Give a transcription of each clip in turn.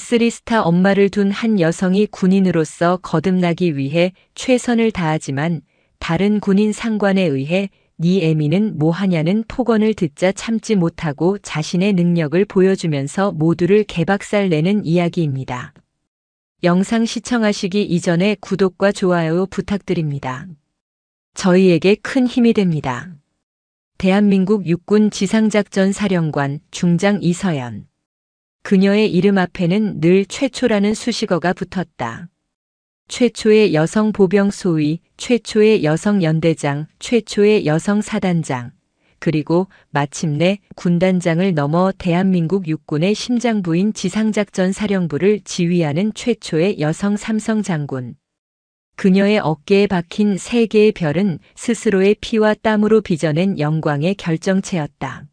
쓰리스타 엄마를 둔 한 여성이 군인으로서 거듭나기 위해 최선을 다하지만 다른 군인 상관에 의해 네 애미는 뭐하냐는 폭언을 듣자 참지 못하고 자신의 능력을 보여주면서 모두를 개박살 내는 이야기입니다. 영상 시청하시기 이전에 구독과 좋아요 부탁드립니다. 저희에게 큰 힘이 됩니다. 대한민국 육군 지상작전 사령관 중장 이서연. 그녀의 이름 앞에는 늘 최초라는 수식어가 붙었다. 최초의 여성 보병 소위, 최초의 여성 연대장, 최초의 여성 사단장, 그리고 마침내 군단장을 넘어 대한민국 육군의 심장부인 지상작전 사령부를 지휘하는 최초의 여성 삼성 장군. 그녀의 어깨에 박힌 3개의 별은 스스로의 피와 땀으로 빚어낸 영광의 결정체였다.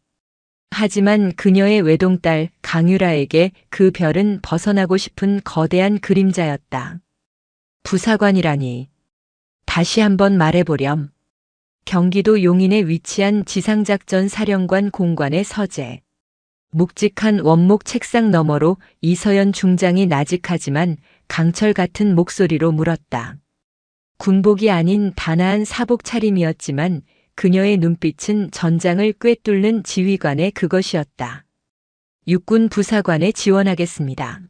하지만 그녀의 외동딸 강유라에게 그 별은 벗어나고 싶은 거대한 그림자였다. 부사관이라니. 다시 한번 말해보렴. 경기도 용인에 위치한 지상작전 사령관 공관의 서재. 묵직한 원목 책상 너머로 이서연 중장이 나직하지만 강철 같은 목소리로 물었다. 군복이 아닌 단아한 사복 차림이었지만 그녀의 눈빛은 전장을 꿰뚫는 지휘관의 그것이었다. 육군 부사관에 지원하겠습니다.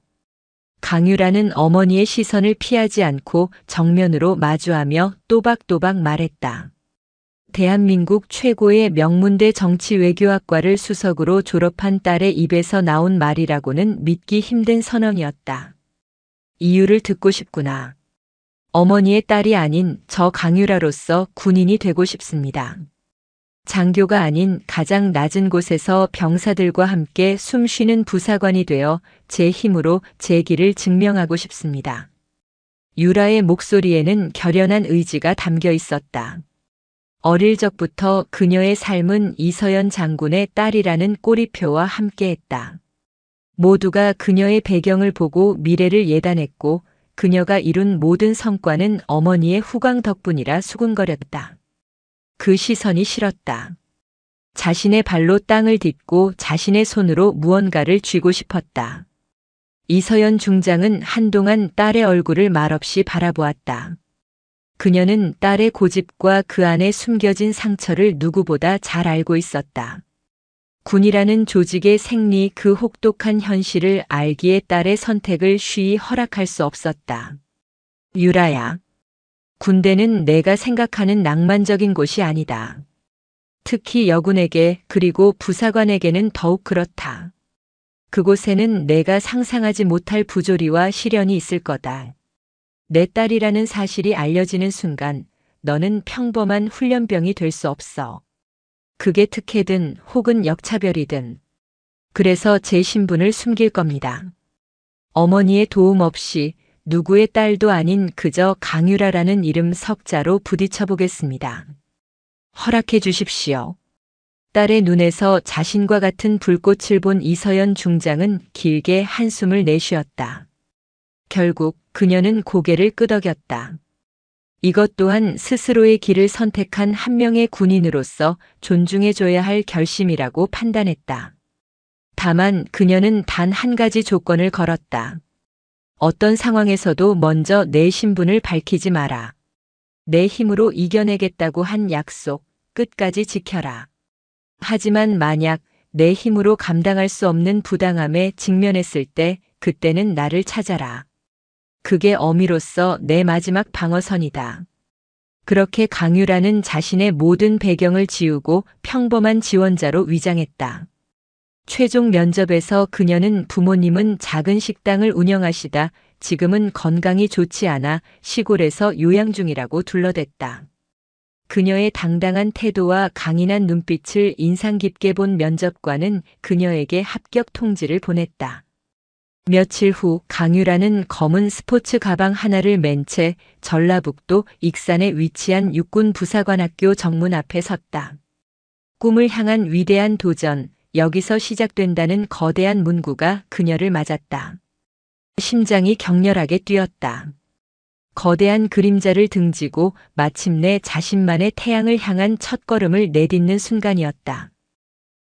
강유라는 어머니의 시선을 피하지 않고 정면으로 마주하며 또박또박 말했다. 대한민국 최고의 명문대 정치외교학과를 수석으로 졸업한 딸의 입에서 나온 말이라고는 믿기 힘든 선언이었다. 이유를 듣고 싶구나. 어머니의 딸이 아닌 저 강유라로서 군인이 되고 싶습니다. 장교가 아닌 가장 낮은 곳에서 병사들과 함께 숨쉬는 부사관이 되어 제 힘으로 제 길을 증명하고 싶습니다. 유라의 목소리에는 결연한 의지가 담겨 있었다. 어릴 적부터 그녀의 삶은 이서연 장군의 딸이라는 꼬리표와 함께했다. 모두가 그녀의 배경을 보고 미래를 예단했고 그녀가 이룬 모든 성과는 어머니의 후광 덕분이라 수군거렸다. 그 시선이 싫었다. 자신의 발로 땅을 딛고 자신의 손으로 무언가를 쥐고 싶었다. 이서연 중장은 한동안 딸의 얼굴을 말없이 바라보았다. 그녀는 딸의 고집과 그 안에 숨겨진 상처를 누구보다 잘 알고 있었다. 군이라는 조직의 생리 그 혹독한 현실을 알기에 딸의 선택을 쉬이 허락할 수 없었다. 유라야. 군대는 내가 생각하는 낭만적인 곳이 아니다. 특히 여군에게 그리고 부사관에게는 더욱 그렇다. 그곳에는 내가 상상하지 못할 부조리와 시련이 있을 거다. 내 딸이라는 사실이 알려지는 순간 너는 평범한 훈련병이 될 수 없어. 그게 특혜든 혹은 역차별이든. 그래서 제 신분을 숨길 겁니다. 어머니의 도움 없이 누구의 딸도 아닌 그저 강유라라는 이름 석자로 부딪혀 보겠습니다. 허락해 주십시오. 딸의 눈에서 자신과 같은 불꽃을 본 이서연 중장은 길게 한숨을 내쉬었다. 결국 그녀는 고개를 끄덕였다. 이것 또한 스스로의 길을 선택한 한 명의 군인으로서 존중해줘야 할 결심이라고 판단했다. 다만 그녀는 단 한 가지 조건을 걸었다. 어떤 상황에서도 먼저 내 신분을 밝히지 마라. 내 힘으로 이겨내겠다고 한 약속, 끝까지 지켜라. 하지만 만약 내 힘으로 감당할 수 없는 부당함에 직면했을 때 그때는 나를 찾아라. 그게 어미로서 내 마지막 방어선이다. 그렇게 강유라는 자신의 모든 배경을 지우고 평범한 지원자로 위장했다. 최종 면접에서 그녀는 부모님은 작은 식당을 운영하시다 지금은 건강이 좋지 않아 시골에서 요양 중이라고 둘러댔다. 그녀의 당당한 태도와 강인한 눈빛을 인상 깊게 본 면접관은 그녀에게 합격 통지를 보냈다. 며칠 후 강유라는 검은 스포츠 가방 하나를 맨 채 전라북도 익산에 위치한 육군 부사관학교 정문 앞에 섰다. 꿈을 향한 위대한 도전, 여기서 시작된다는 거대한 문구가 그녀를 맞았다. 심장이 격렬하게 뛰었다. 거대한 그림자를 등지고 마침내 자신만의 태양을 향한 첫걸음을 내딛는 순간이었다.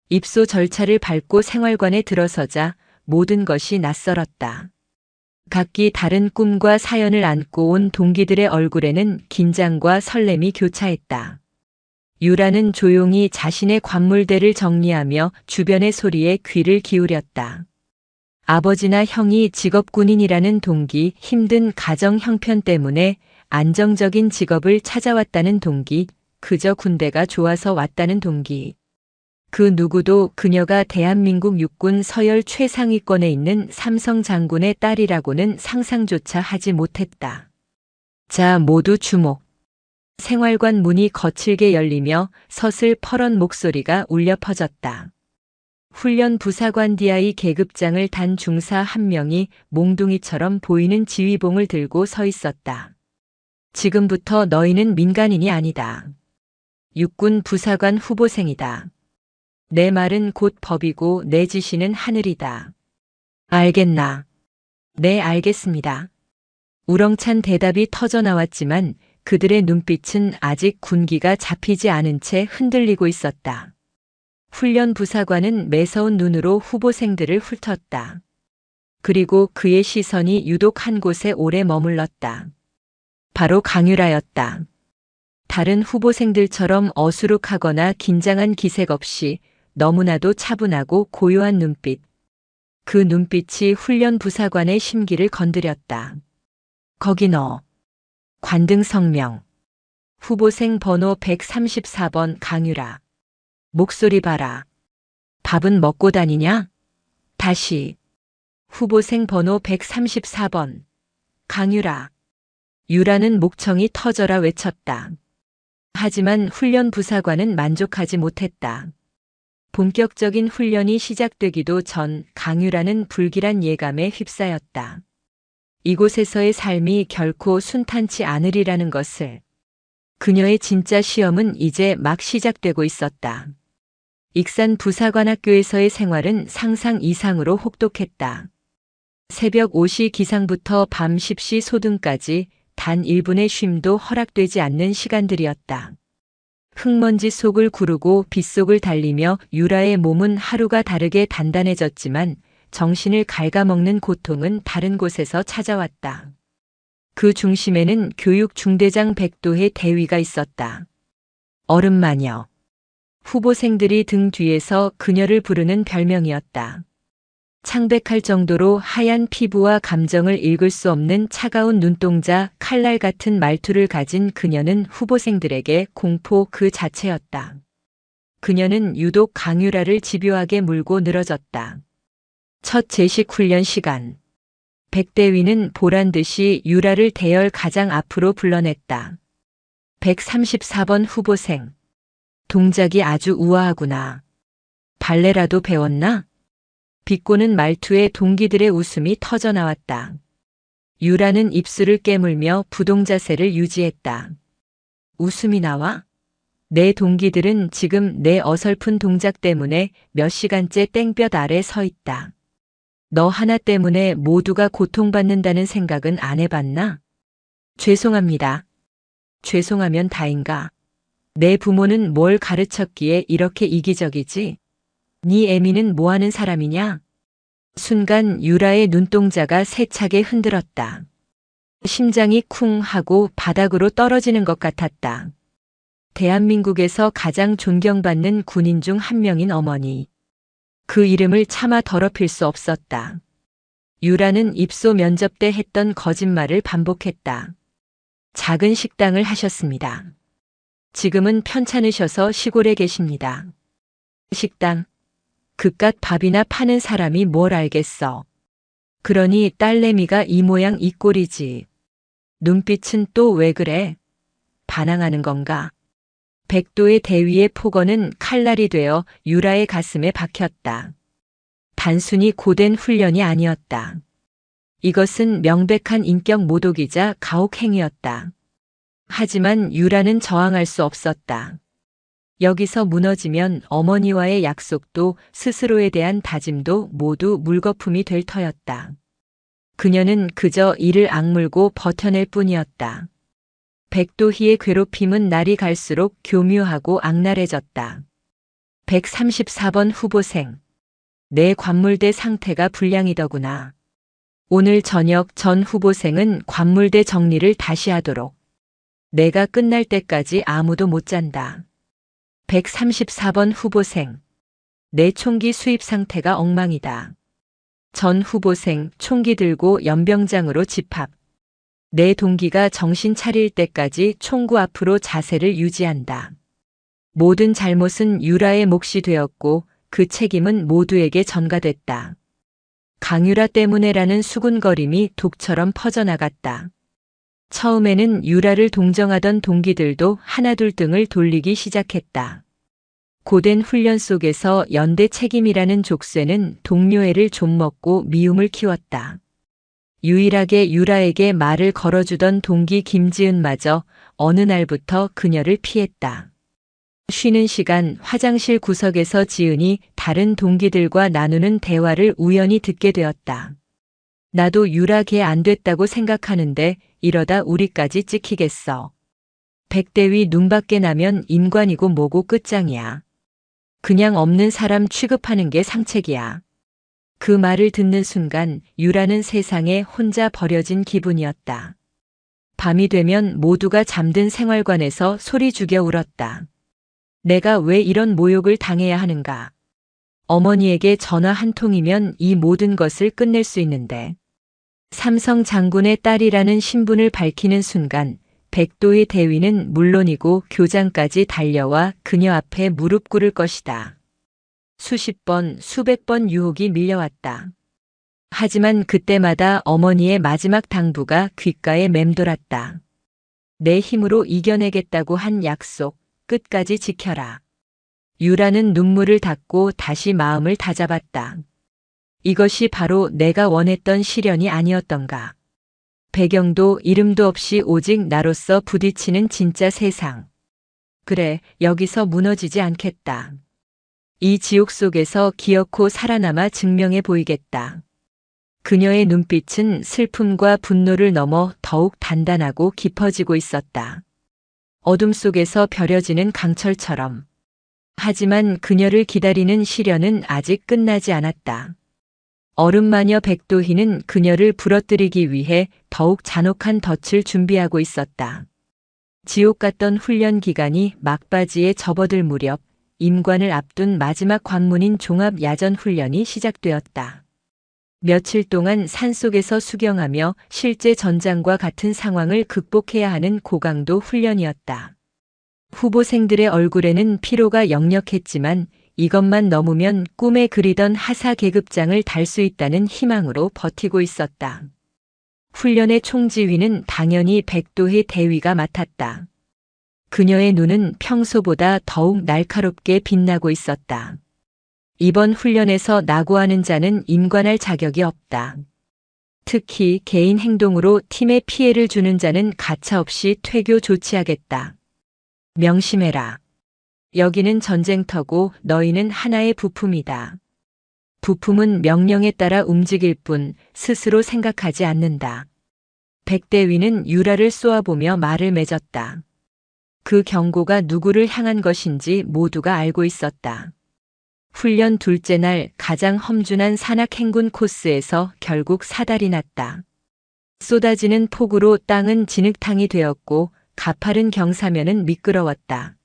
입소 절차를 밟고 생활관에 들어서자 모든 것이 낯설었다. 각기 다른 꿈과 사연을 안고 온 동기들의 얼굴에는 긴장과 설렘이 교차했다. 유라는 조용히 자신의 관물대를 정리하며 주변의 소리에 귀를 기울였다. 아버지나 형이 직업 군인이라는 동기, 힘든 가정 형편 때문에 안정적인 직업을 찾아왔다는 동기, 그저 군대가 좋아서 왔다는 동기. 그 누구도 그녀가 대한민국 육군 서열 최상위권에 있는 삼성 장군의 딸이라고는 상상조차 하지 못했다. 자, 모두 주목. 생활관 문이 거칠게 열리며 서슬 퍼런 목소리가 울려 퍼졌다. 훈련 부사관 DI 계급장을 단 중사 한 명이 몽둥이처럼 보이는 지휘봉을 들고 서 있었다. 지금부터 너희는 민간인이 아니다. 육군 부사관 후보생이다. 내 말은 곧 법이고 내 지시는 하늘이다. 알겠나? 네, 알겠습니다. 우렁찬 대답이 터져 나왔지만 그들의 눈빛은 아직 군기가 잡히지 않은 채 흔들리고 있었다. 훈련 부사관은 매서운 눈으로 후보생들을 훑었다. 그리고 그의 시선이 유독 한 곳에 오래 머물렀다. 바로 강유라였다. 다른 후보생들처럼 어수룩하거나 긴장한 기색 없이 너무나도 차분하고 고요한 눈빛. 그 눈빛이 훈련 부사관의 심기를 건드렸다. 거기 너. 관등 성명. 후보생 번호 134번 강유라. 목소리 봐라. 밥은 먹고 다니냐? 다시. 후보생 번호 134번. 강유라. 유라는 목청이 터져라 외쳤다. 하지만 훈련 부사관은 만족하지 못했다. 본격적인 훈련이 시작되기도 전 강유라는 불길한 예감에 휩싸였다. 이곳에서의 삶이 결코 순탄치 않으리라는 것을. 그녀의 진짜 시험은 이제 막 시작되고 있었다. 익산 부사관학교에서의 생활은 상상 이상으로 혹독했다. 새벽 5시 기상부터 밤 10시 소등까지 단 1분의 쉼도 허락되지 않는 시간들이었다. 흙먼지 속을 구르고 빗속을 달리며 유라의 몸은 하루가 다르게 단단해졌지만 정신을 갉아먹는 고통은 다른 곳에서 찾아왔다. 그 중심에는 교육 중대장 백도의 대위가 있었다. 얼음마녀. 후보생들이 등 뒤에서 그녀를 부르는 별명이었다. 창백할 정도로 하얀 피부와 감정을 읽을 수 없는 차가운 눈동자, 칼날 같은 말투를 가진 그녀는 후보생들에게 공포 그 자체였다. 그녀는 유독 강유라를 집요하게 물고 늘어졌다. 첫 제식 훈련 시간. 백대위는 보란듯이 유라를 대열 가장 앞으로 불러냈다. 134번 후보생. 동작이 아주 우아하구나. 발레라도 배웠나? 비꼬는 말투에 동기들의 웃음이 터져 나왔다. 유라는 입술을 깨물며 부동자세를 유지했다. 웃음이 나와? 내 동기들은 지금 내 어설픈 동작 때문에 몇 시간째 땡볕 아래 서 있다. 너 하나 때문에 모두가 고통받는다는 생각은 안 해봤나? 죄송합니다. 죄송하면 다인가? 내 부모는 뭘 가르쳤기에 이렇게 이기적이지? 네 애미는 뭐하는 사람이냐? 순간 유라의 눈동자가 세차게 흔들었다. 심장이 쿵 하고 바닥으로 떨어지는 것 같았다. 대한민국에서 가장 존경받는 군인 중 한 명인 어머니. 그 이름을 차마 더럽힐 수 없었다. 유라는 입소 면접 때 했던 거짓말을 반복했다. 작은 식당을 하셨습니다. 지금은 편찮으셔서 시골에 계십니다. 식당. 그깟 밥이나 파는 사람이 뭘 알겠어. 그러니 딸내미가 이 모양 이 꼴이지. 눈빛은 또 왜 그래? 반항하는 건가? 백도의 대위의 폭언은 칼날이 되어 유라의 가슴에 박혔다. 단순히 고된 훈련이 아니었다. 이것은 명백한 인격 모독이자 가혹행위였다. 하지만 유라는 저항할 수 없었다. 여기서 무너지면 어머니와의 약속도 스스로에 대한 다짐도 모두 물거품이 될 터였다. 그녀는 그저 이를 악물고 버텨낼 뿐이었다. 백도희의 괴롭힘은 날이 갈수록 교묘하고 악랄해졌다. 134번 후보생. 내 관물대 상태가 불량이더구나. 오늘 저녁 전 후보생은 관물대 정리를 다시 하도록. 내가 끝날 때까지 아무도 못 잔다. 134번 후보생. 내 총기 수입 상태가 엉망이다. 전 후보생 총기 들고 연병장으로 집합. 내 동기가 정신 차릴 때까지 총구 앞으로 자세를 유지한다. 모든 잘못은 유라의 몫이 되었고 그 책임은 모두에게 전가됐다. 강유라 때문에라는 수군거림이 독처럼 퍼져나갔다. 처음에는 유라를 동정하던 동기들도 하나둘 등을 돌리기 시작했다. 고된 훈련 속에서 연대 책임이라는 족쇄는 동료애를 좀먹고 미움을 키웠다. 유일하게 유라에게 말을 걸어주던 동기 김지은마저 어느 날부터 그녀를 피했다. 쉬는 시간 화장실 구석에서 지은이 다른 동기들과 나누는 대화를 우연히 듣게 되었다. 나도 유라 걔 안 됐다고 생각하는데 이러다 우리까지 찍히겠어. 백대위 눈밖에 나면 임관이고 뭐고 끝장이야. 그냥 없는 사람 취급하는 게 상책이야. 그 말을 듣는 순간 유라는 세상에 혼자 버려진 기분이었다. 밤이 되면 모두가 잠든 생활관에서 소리 죽여 울었다. 내가 왜 이런 모욕을 당해야 하는가? 어머니에게 전화 한 통이면 이 모든 것을 끝낼 수 있는데. 삼성 장군의 딸이라는 신분을 밝히는 순간 백도의 대위는 물론이고 교장까지 달려와 그녀 앞에 무릎 꿇을 것이다. 수십 번, 수백 번 유혹이 밀려왔다. 하지만 그때마다 어머니의 마지막 당부가 귓가에 맴돌았다. 내 힘으로 이겨내겠다고 한 약속, 끝까지 지켜라. 유라는 눈물을 닦고 다시 마음을 다잡았다. 이것이 바로 내가 원했던 시련이 아니었던가. 배경도 이름도 없이 오직 나로서 부딪히는 진짜 세상. 그래, 여기서 무너지지 않겠다. 이 지옥 속에서 기어코 살아남아 증명해 보이겠다. 그녀의 눈빛은 슬픔과 분노를 넘어 더욱 단단하고 깊어지고 있었다. 어둠 속에서 벼려지는 강철처럼. 하지만 그녀를 기다리는 시련은 아직 끝나지 않았다. 얼음마녀 백도희는 그녀를 부러뜨리기 위해 더욱 잔혹한 덫을 준비하고 있었다. 지옥 같던 훈련 기간이 막바지에 접어들 무렵 임관을 앞둔 마지막 관문인 종합야전훈련이 시작되었다. 며칠 동안 산속에서 수경하며 실제 전장과 같은 상황을 극복해야 하는 고강도 훈련이었다. 후보생들의 얼굴에는 피로가 역력했지만 이것만 넘으면 꿈에 그리던 하사 계급장을 달 수 있다는 희망으로 버티고 있었다. 훈련의 총지휘는 당연히 백도희 대위가 맡았다. 그녀의 눈은 평소보다 더욱 날카롭게 빛나고 있었다. 이번 훈련에서 낙오하는 자는 임관할 자격이 없다. 특히 개인 행동으로 팀에 피해를 주는 자는 가차없이 퇴교 조치하겠다. 명심해라. 여기는 전쟁터고 너희는 하나의 부품이다. 부품은 명령에 따라 움직일 뿐 스스로 생각하지 않는다. 백대위는 유라를 쏘아보며 말을 맺었다. 그 경고가 누구를 향한 것인지 모두가 알고 있었다. 훈련 둘째 날 가장 험준한 산악 행군 코스에서 결국 사달이 났다. 쏟아지는 폭우로 땅은 진흙탕이 되었고 가파른 경사면은 미끄러웠다.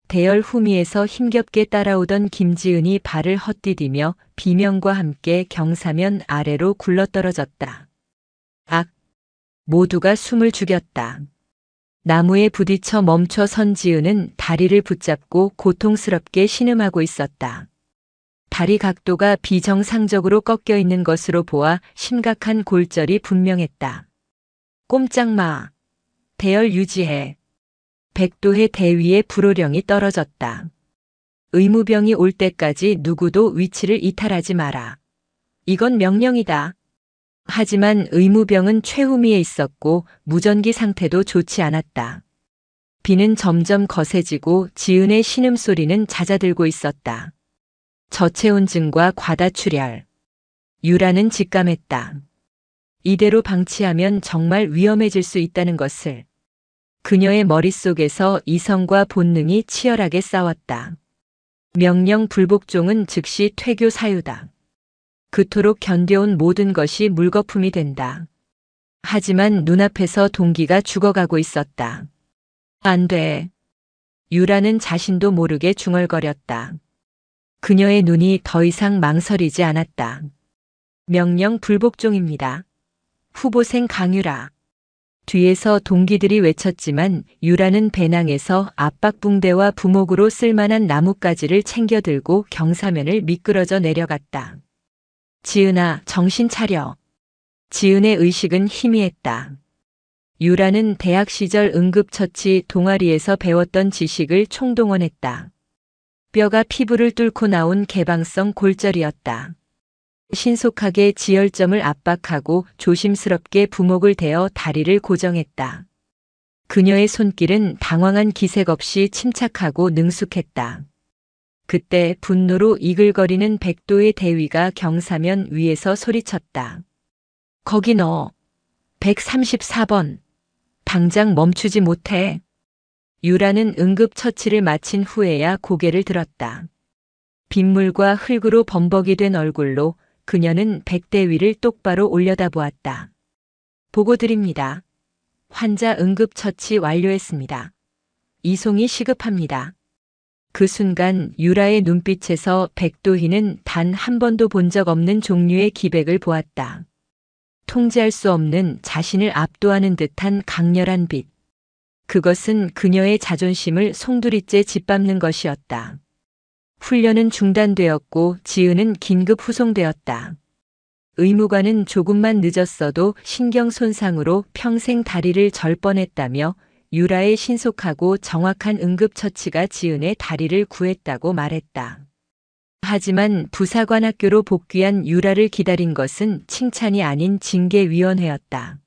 대열 후미에서 힘겹게 따라오던 김지은이 발을 헛디디며 비명과 함께 경사면 아래로 굴러떨어졌다. 악! 모두가 숨을 죽였다. 나무에 부딪혀 멈춰 선 지은은 다리를 붙잡고 고통스럽게 신음하고 있었다. 다리 각도가 비정상적으로 꺾여 있는 것으로 보아 심각한 골절이 분명했다. 꼼짝 마. 대열 유지해. 백도의 대위의 불호령이 떨어졌다. 의무병이 올 때까지 누구도 위치를 이탈하지 마라. 이건 명령이다. 하지만 의무병은 최후미에 있었고 무전기 상태도 좋지 않았다. 비는 점점 거세지고 지은의 신음소리는 잦아들고 있었다. 저체온증과 과다출혈. 유라는 직감했다. 이대로 방치하면 정말 위험해질 수 있다는 것을. 그녀의 머릿속에서 이성과 본능이 치열하게 싸웠다. 명령 불복종은 즉시 퇴교 사유다. 그토록 견뎌온 모든 것이 물거품이 된다. 하지만 눈앞에서 동기가 죽어가고 있었다. 안 돼. 유라는 자신도 모르게 중얼거렸다. 그녀의 눈이 더 이상 망설이지 않았다. 명령 불복종입니다. 후보생 강유라. 뒤에서 동기들이 외쳤지만 유라는 배낭에서 압박붕대와 부목으로 쓸만한 나뭇가지를 챙겨 들고 경사면을 미끄러져 내려갔다. 지은아, 정신 차려. 지은의 의식은 희미했다. 유라는 대학 시절 응급처치 동아리에서 배웠던 지식을 총동원했다. 뼈가 피부를 뚫고 나온 개방성 골절이었다. 신속하게 지혈점을 압박하고 조심스럽게 부목을 대어 다리를 고정했다. 그녀의 손길은 당황한 기색 없이 침착하고 능숙했다. 그때 분노로 이글거리는 백도의 대위가 경사면 위에서 소리쳤다. 거기 너, 134번. 당장 멈추지 못해. 유라는 응급처치를 마친 후에야 고개를 들었다. 빗물과 흙으로 범벅이 된 얼굴로 그녀는 백대위를 똑바로 올려다보았다. 보고 드립니다. 환자 응급처치 완료했습니다. 이송이 시급합니다. 그 순간 유라의 눈빛에서 백도희는 단 한 번도 본 적 없는 종류의 기백을 보았다. 통제할 수 없는 자신을 압도하는 듯한 강렬한 빛. 그것은 그녀의 자존심을 송두리째 짓밟는 것이었다. 훈련은 중단되었고 지은은 긴급 후송되었다. 의무관은 조금만 늦었어도 신경 손상으로 평생 다리를 절 뻔했다며 유라의 신속하고 정확한 응급처치가 지은의 다리를 구했다고 말했다. 하지만 부사관학교로 복귀한 유라를 기다린 것은 칭찬이 아닌 징계위원회였다.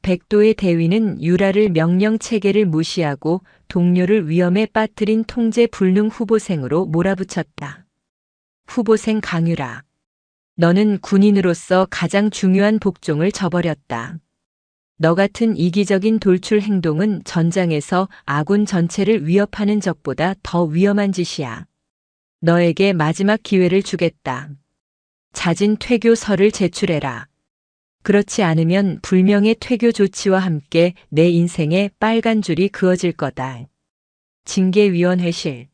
백도의 대위는 유라를 명령체계를 무시하고 동료를 위험에 빠뜨린 통제 불능 후보생으로 몰아붙였다. 후보생 강유라. 너는 군인으로서 가장 중요한 복종을 저버렸다. 너 같은 이기적인 돌출 행동은 전장에서 아군 전체를 위협하는 적보다 더 위험한 짓이야. 너에게 마지막 기회를 주겠다. 자진 퇴교서를 제출해라. 그렇지 않으면 불명예 퇴교 조치와 함께 내 인생에 빨간 줄이 그어질 거다. 징계위원회실.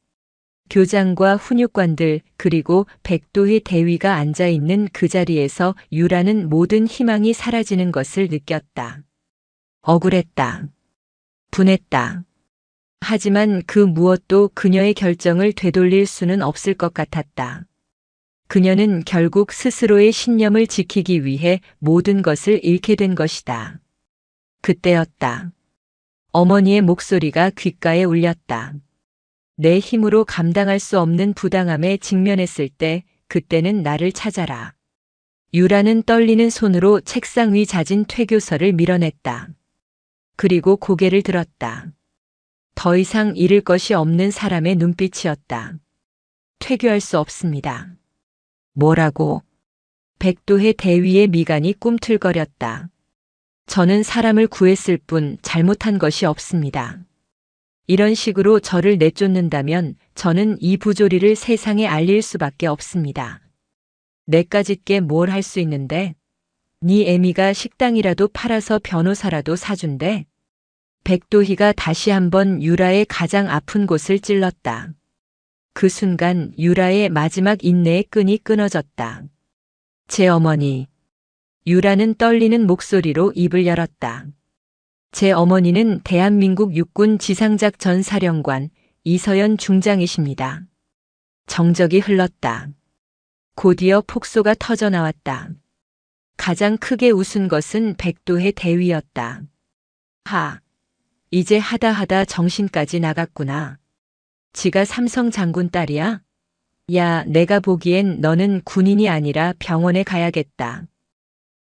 교장과 훈육관들 그리고 백도의 대위가 앉아있는 그 자리에서 유라는 모든 희망이 사라지는 것을 느꼈다. 억울했다. 분했다. 하지만 그 무엇도 그녀의 결정을 되돌릴 수는 없을 것 같았다. 그녀는 결국 스스로의 신념을 지키기 위해 모든 것을 잃게 된 것이다. 그때였다. 어머니의 목소리가 귓가에 울렸다. 내 힘으로 감당할 수 없는 부당함에 직면했을 때 그때는 나를 찾아라. 유라는 떨리는 손으로 책상 위 잦은 퇴교서를 밀어냈다. 그리고 고개를 들었다. 더 이상 잃을 것이 없는 사람의 눈빛이었다. 퇴교할 수 없습니다. 뭐라고? 백도의 대위의 미간이 꿈틀거렸다. 저는 사람을 구했을 뿐 잘못한 것이 없습니다. 이런 식으로 저를 내쫓는다면 저는 이 부조리를 세상에 알릴 수밖에 없습니다. 내까짓게 뭘 할 수 있는데? 네 애미가 식당이라도 팔아서 변호사라도 사준대? 백도희가 다시 한번 유라의 가장 아픈 곳을 찔렀다. 그 순간 유라의 마지막 인내의 끈이 끊어졌다. 제 어머니. 유라는 떨리는 목소리로 입을 열었다. 제 어머니는 대한민국 육군 지상작전 사령관 이서연 중장이십니다. 정적이 흘렀다. 곧이어 폭소가 터져 나왔다. 가장 크게 웃은 것은 백도의 대위였다. 이제 하다 정신까지 나갔구나. 지가 삼성 장군 딸이야? 야, 내가 보기엔 너는 군인이 아니라 병원에 가야겠다.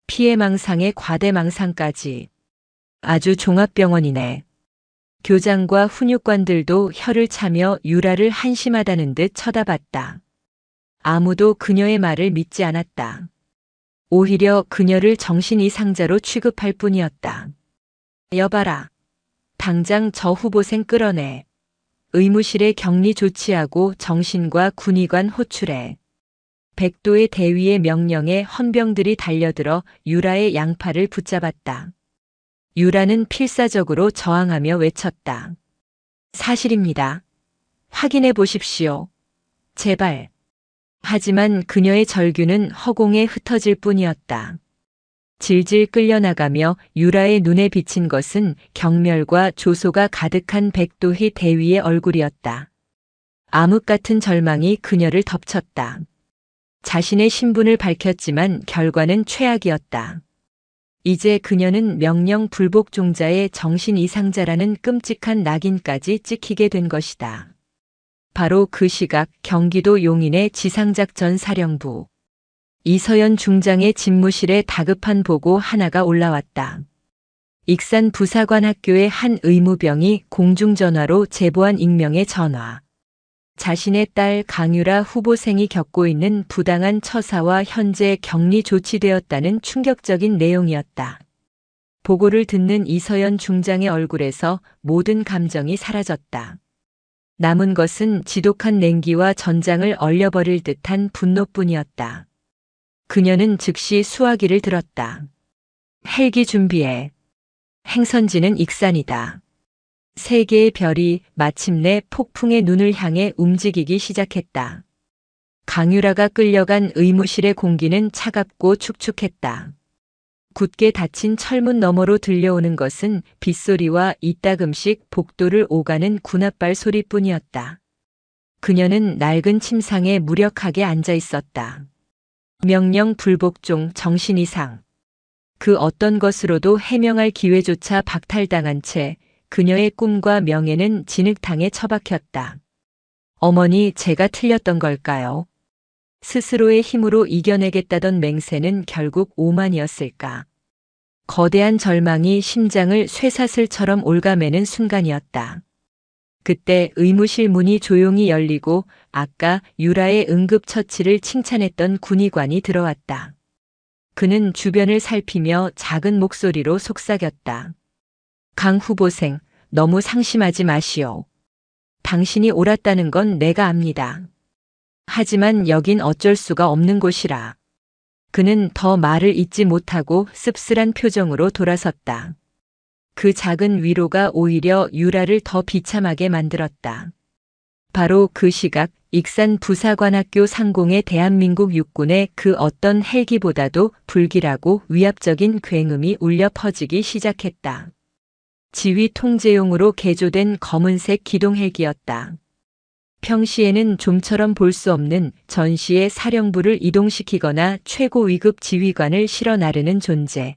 피해망상에 과대망상까지. 아주 종합병원이네. 교장과 훈육관들도 혀를 차며 유라를 한심하다는 듯 쳐다봤다. 아무도 그녀의 말을 믿지 않았다. 오히려 그녀를 정신 이상자로 취급할 뿐이었다. 여봐라. 당장 저 후보생 끌어내. 의무실에 격리 조치하고 정신과 군의관 호출해. 백도의 대위의 명령에 헌병들이 달려들어 유라의 양팔을 붙잡았다. 유라는 필사적으로 저항하며 외쳤다. 사실입니다. 확인해 보십시오. 제발. 하지만 그녀의 절규는 허공에 흩어질 뿐이었다. 질질 끌려나가며 유라의 눈에 비친 것은 경멸과 조소가 가득한 백도희 대위의 얼굴이었다. 암흑 같은 절망이 그녀를 덮쳤다. 자신의 신분을 밝혔지만 결과는 최악이었다. 이제 그녀는 명령 불복 종자의 정신 이상자라는 끔찍한 낙인까지 찍히게 된 것이다. 바로 그 시각 경기도 용인의 지상작전 사령부. 이서연 중장의 집무실에 다급한 보고 하나가 올라왔다. 익산 부사관학교의 한 의무병이 공중전화로 제보한 익명의 전화. 자신의 딸 강유라 후보생이 겪고 있는 부당한 처사와 현재 격리 조치되었다는 충격적인 내용이었다. 보고를 듣는 이서연 중장의 얼굴에서 모든 감정이 사라졌다. 남은 것은 지독한 냉기와 전장을 얼려버릴 듯한 분노뿐이었다. 그녀는 즉시 수화기를 들었다. 헬기 준비해. 행선지는 익산이다. 세 개의 별이 마침내 폭풍의 눈을 향해 움직이기 시작했다. 강유라가 끌려간 의무실의 공기는 차갑고 축축했다. 굳게 닫힌 철문 너머로 들려오는 것은 빗소리와 이따금씩 복도를 오가는 군홧발 소리뿐이었다. 그녀는 낡은 침상에 무력하게 앉아 있었다. 명령 불복종 정신 이상. 그 어떤 것으로도 해명할 기회조차 박탈당한 채 그녀의 꿈과 명예는 진흙탕에 처박혔다. 어머니, 제가 틀렸던 걸까요? 스스로의 힘으로 이겨내겠다던 맹세는 결국 오만이었을까? 거대한 절망이 심장을 쇠사슬처럼 옭아매는 순간이었다. 그때 의무실 문이 조용히 열리고 아까 유라의 응급처치를 칭찬했던 군의관이 들어왔다. 그는 주변을 살피며 작은 목소리로 속삭였다. 강 후보생, 너무 상심하지 마시오. 당신이 옳았다는 건 내가 압니다. 하지만 여긴 어쩔 수가 없는 곳이라. 그는 더 말을 잇지 못하고 씁쓸한 표정으로 돌아섰다. 그 작은 위로가 오히려 유라를 더 비참하게 만들었다. 바로 그 시각 익산 부사관학교 상공의 대한민국 육군의 그 어떤 헬기보다도 불길하고 위압적인 굉음이 울려 퍼지기 시작했다. 지휘 통제용으로 개조된 검은색 기동 헬기였다. 평시에는 좀처럼 볼 수 없는 전시의 사령부를 이동시키거나 최고 위급 지휘관을 실어 나르는 존재.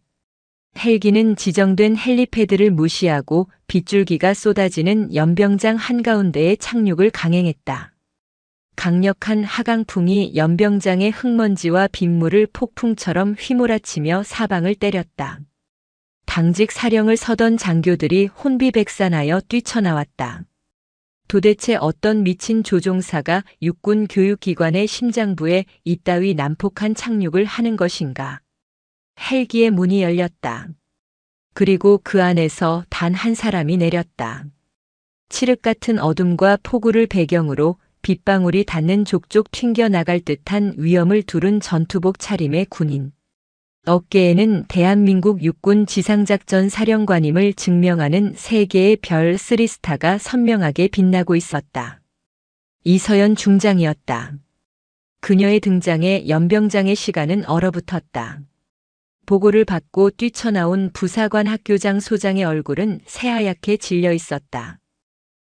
헬기는 지정된 헬리패드를 무시하고 빗줄기가 쏟아지는 연병장 한가운데에 착륙을 강행했다. 강력한 하강풍이 연병장의 흙먼지와 빗물을 폭풍처럼 휘몰아치며 사방을 때렸다. 당직 사령을 서던 장교들이 혼비백산하여 뛰쳐나왔다. 도대체 어떤 미친 조종사가 육군 교육기관의 심장부에 이따위 난폭한 착륙을 하는 것인가? 헬기의 문이 열렸다. 그리고 그 안에서 단 한 사람이 내렸다. 칠흑 같은 어둠과 폭우를 배경으로 빗방울이 닿는 족족 튕겨나갈 듯한 위험을 두른 전투복 차림의 군인. 어깨에는 대한민국 육군 지상작전 사령관임을 증명하는 세 개의 별 3스타가 선명하게 빛나고 있었다. 이서연 중장이었다. 그녀의 등장에 연병장의 시간은 얼어붙었다. 보고를 받고 뛰쳐나온 부사관 학교장 소장의 얼굴은 새하얗게 질려 있었다.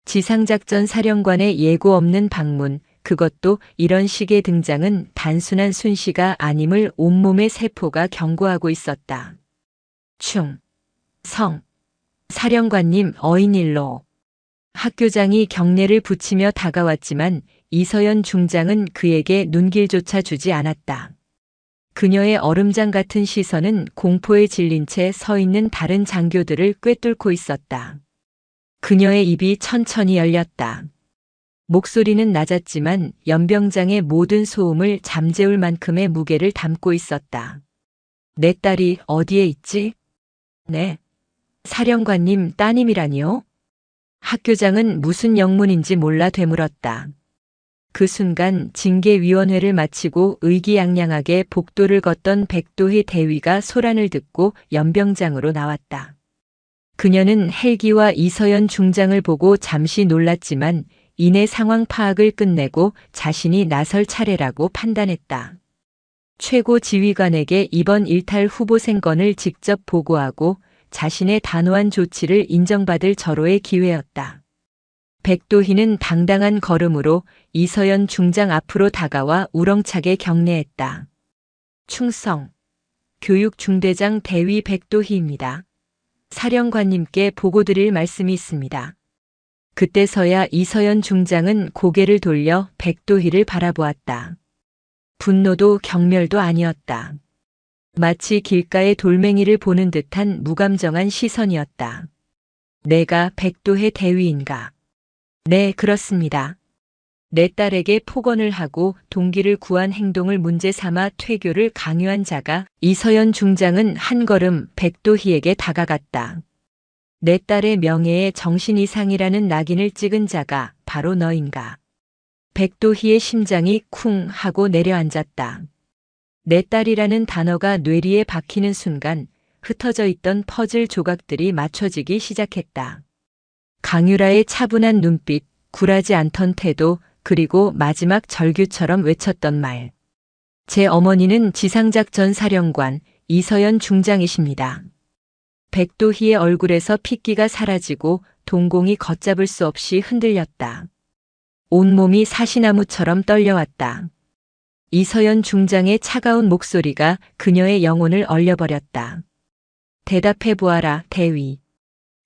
지상작전 사령관의 예고 없는 방문, 그것도 이런 식의 등장은 단순한 순시가 아님을 온몸의 세포가 경고하고 있었다. 충, 성, 사령관님 어인일로. 학교장이 경례를 붙이며 다가왔지만 이서연 중장은 그에게 눈길조차 주지 않았다. 그녀의 얼음장 같은 시선은 공포에 질린 채 서 있는 다른 장교들을 꿰뚫고 있었다. 그녀의 입이 천천히 열렸다. 목소리는 낮았지만 연병장의 모든 소음을 잠재울 만큼의 무게를 담고 있었다. 내 딸이 어디에 있지? 네. 사령관님 따님이라니요? 학교장은 무슨 영문인지 몰라 되물었다. 그 순간 징계위원회를 마치고 의기양양하게 복도를 걷던 백도희 대위가 소란을 듣고 연병장으로 나왔다. 그녀는 헬기와 이서연 중장을 보고 잠시 놀랐지만 이내 상황 파악을 끝내고 자신이 나설 차례라고 판단했다. 최고 지휘관에게 이번 일탈 후보생 건을 직접 보고하고 자신의 단호한 조치를 인정받을 절호의 기회였다. 백도희는 당당한 걸음으로 이서연 중장 앞으로 다가와 우렁차게 경례했다. 충성. 교육중대장 대위 백도희입니다. 사령관님께 보고드릴 말씀이 있습니다. 그때서야 이서연 중장은 고개를 돌려 백도희를 바라보았다. 분노도 경멸도 아니었다. 마치 길가의 돌멩이를 보는 듯한 무감정한 시선이었다. 내가 백도희 대위인가? 네, 그렇습니다. 내 딸에게 폭언을 하고 동기를 구한 행동을 문제 삼아 퇴교를 강요한 자가 이서연 중장은 한 걸음 백도희에게 다가갔다. 내 딸의 명예에 정신 이상이라는 낙인을 찍은 자가 바로 너인가? 백도희의 심장이 쿵 하고 내려앉았다. 내 딸이라는 단어가 뇌리에 박히는 순간 흩어져 있던 퍼즐 조각들이 맞춰지기 시작했다. 강유라의 차분한 눈빛, 굴하지 않던 태도, 그리고 마지막 절규처럼 외쳤던 말. 제 어머니는 지상작전 사령관 이서연 중장이십니다. 백도희의 얼굴에서 핏기가 사라지고 동공이 걷잡을 수 없이 흔들렸다. 온몸이 사시나무처럼 떨려왔다. 이서연 중장의 차가운 목소리가 그녀의 영혼을 얼려버렸다. 대답해보아라, 대위.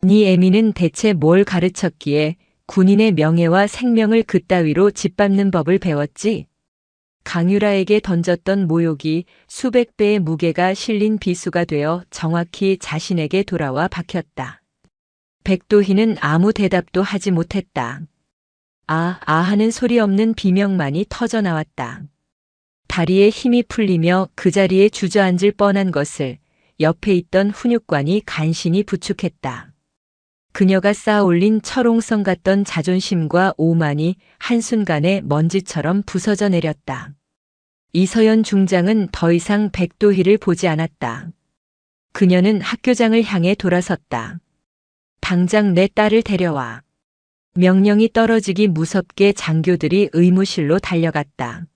네 애미는 대체 뭘 가르쳤기에 군인의 명예와 생명을 그따위로 짓밟는 법을 배웠지? 강유라에게 던졌던 모욕이 수백 배의 무게가 실린 비수가 되어 정확히 자신에게 돌아와 박혔다. 백도희는 아무 대답도 하지 못했다. 하는 소리 없는 비명만이 터져나왔다. 다리에 힘이 풀리며 그 자리에 주저앉을 뻔한 것을 옆에 있던 훈육관이 간신히 부축했다. 그녀가 쌓아올린 철옹성 같던 자존심과 오만이 한순간에 먼지처럼 부서져 내렸다. 이서연 중장은 더 이상 백도희를 보지 않았다. 그녀는 학교장을 향해 돌아섰다. 당장 내 딸을 데려와. 명령이 떨어지기 무섭게 장교들이 의무실로 달려갔다.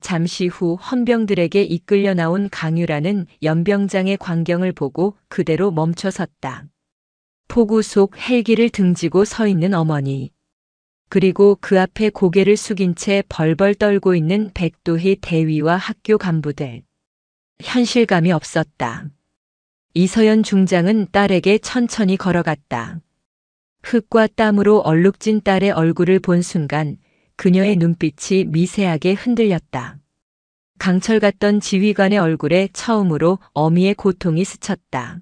잠시 후 헌병들에게 이끌려 나온 강유라는 연병장의 광경을 보고 그대로 멈춰섰다. 폭우 속 헬기를 등지고 서 있는 어머니. 그리고 그 앞에 고개를 숙인 채 벌벌 떨고 있는 백도희 대위와 학교 간부들. 현실감이 없었다. 이서연 중장은 딸에게 천천히 걸어갔다. 흙과 땀으로 얼룩진 딸의 얼굴을 본 순간 그녀의 눈빛이 미세하게 흔들렸다. 강철 같던 지휘관의 얼굴에 처음으로 어미의 고통이 스쳤다.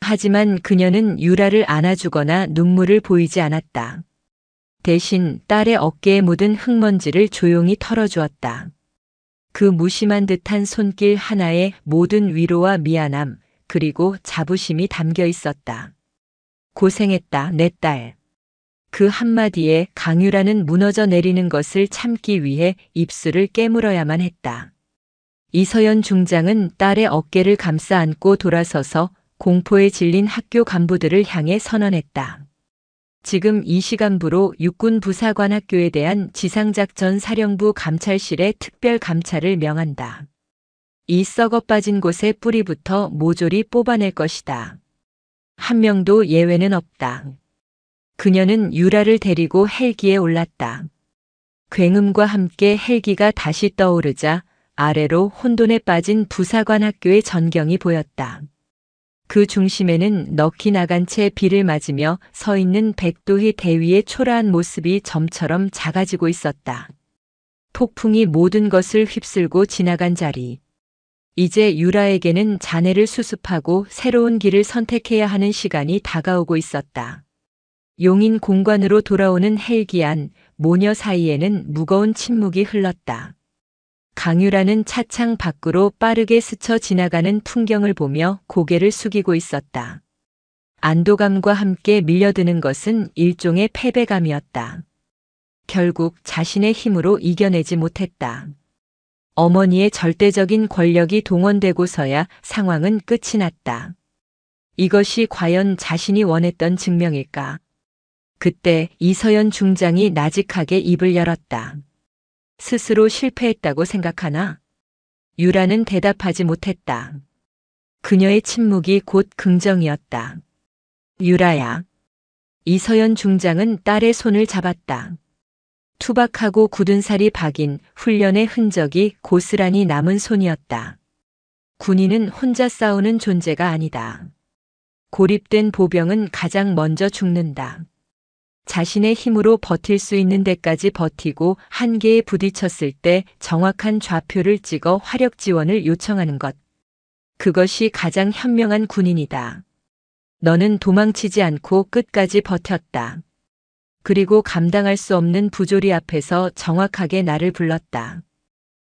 하지만 그녀는 유라를 안아주거나 눈물을 보이지 않았다. 대신 딸의 어깨에 묻은 흙먼지를 조용히 털어주었다. 그 무심한 듯한 손길 하나에 모든 위로와 미안함, 그리고 자부심이 담겨 있었다. 고생했다, 내 딸. 그 한마디에 강유라는 무너져 내리는 것을 참기 위해 입술을 깨물어야만 했다. 이서연 중장은 딸의 어깨를 감싸 안고 돌아서서 공포에 질린 학교 간부들을 향해 선언했다. 지금 이 시간부로 육군 부사관학교에 대한 지상작전 사령부 감찰실에 특별 감찰을 명한다. 이 썩어 빠진 곳의 뿌리부터 모조리 뽑아낼 것이다. 한 명도 예외는 없다. 그녀는 유라를 데리고 헬기에 올랐다. 굉음과 함께 헬기가 다시 떠오르자 아래로 혼돈에 빠진 부사관 학교의 전경이 보였다. 그 중심에는 넋이 나간 채 비를 맞으며 서 있는 백도희 대위의 초라한 모습이 점처럼 작아지고 있었다. 폭풍이 모든 것을 휩쓸고 지나간 자리. 이제 유라에게는 자네를 수습하고 새로운 길을 선택해야 하는 시간이 다가오고 있었다. 용인 공관으로 돌아오는 헬기 안 모녀 사이에는 무거운 침묵이 흘렀다. 강유라는 차창 밖으로 빠르게 스쳐 지나가는 풍경을 보며 고개를 숙이고 있었다. 안도감과 함께 밀려드는 것은 일종의 패배감이었다. 결국 자신의 힘으로 이겨내지 못했다. 어머니의 절대적인 권력이 동원되고서야 상황은 끝이 났다. 이것이 과연 자신이 원했던 증명일까? 그때 이서연 중장이 나직하게 입을 열었다. 스스로 실패했다고 생각하나? 유라는 대답하지 못했다. 그녀의 침묵이 곧 긍정이었다. 유라야. 이서연 중장은 딸의 손을 잡았다. 투박하고 굳은 살이 박인 훈련의 흔적이 고스란히 남은 손이었다. 군인은 혼자 싸우는 존재가 아니다. 고립된 보병은 가장 먼저 죽는다. 자신의 힘으로 버틸 수 있는 데까지 버티고 한계에 부딪혔을 때 정확한 좌표를 찍어 화력 지원을 요청하는 것. 그것이 가장 현명한 군인이다. 너는 도망치지 않고 끝까지 버텼다. 그리고 감당할 수 없는 부조리 앞에서 정확하게 나를 불렀다.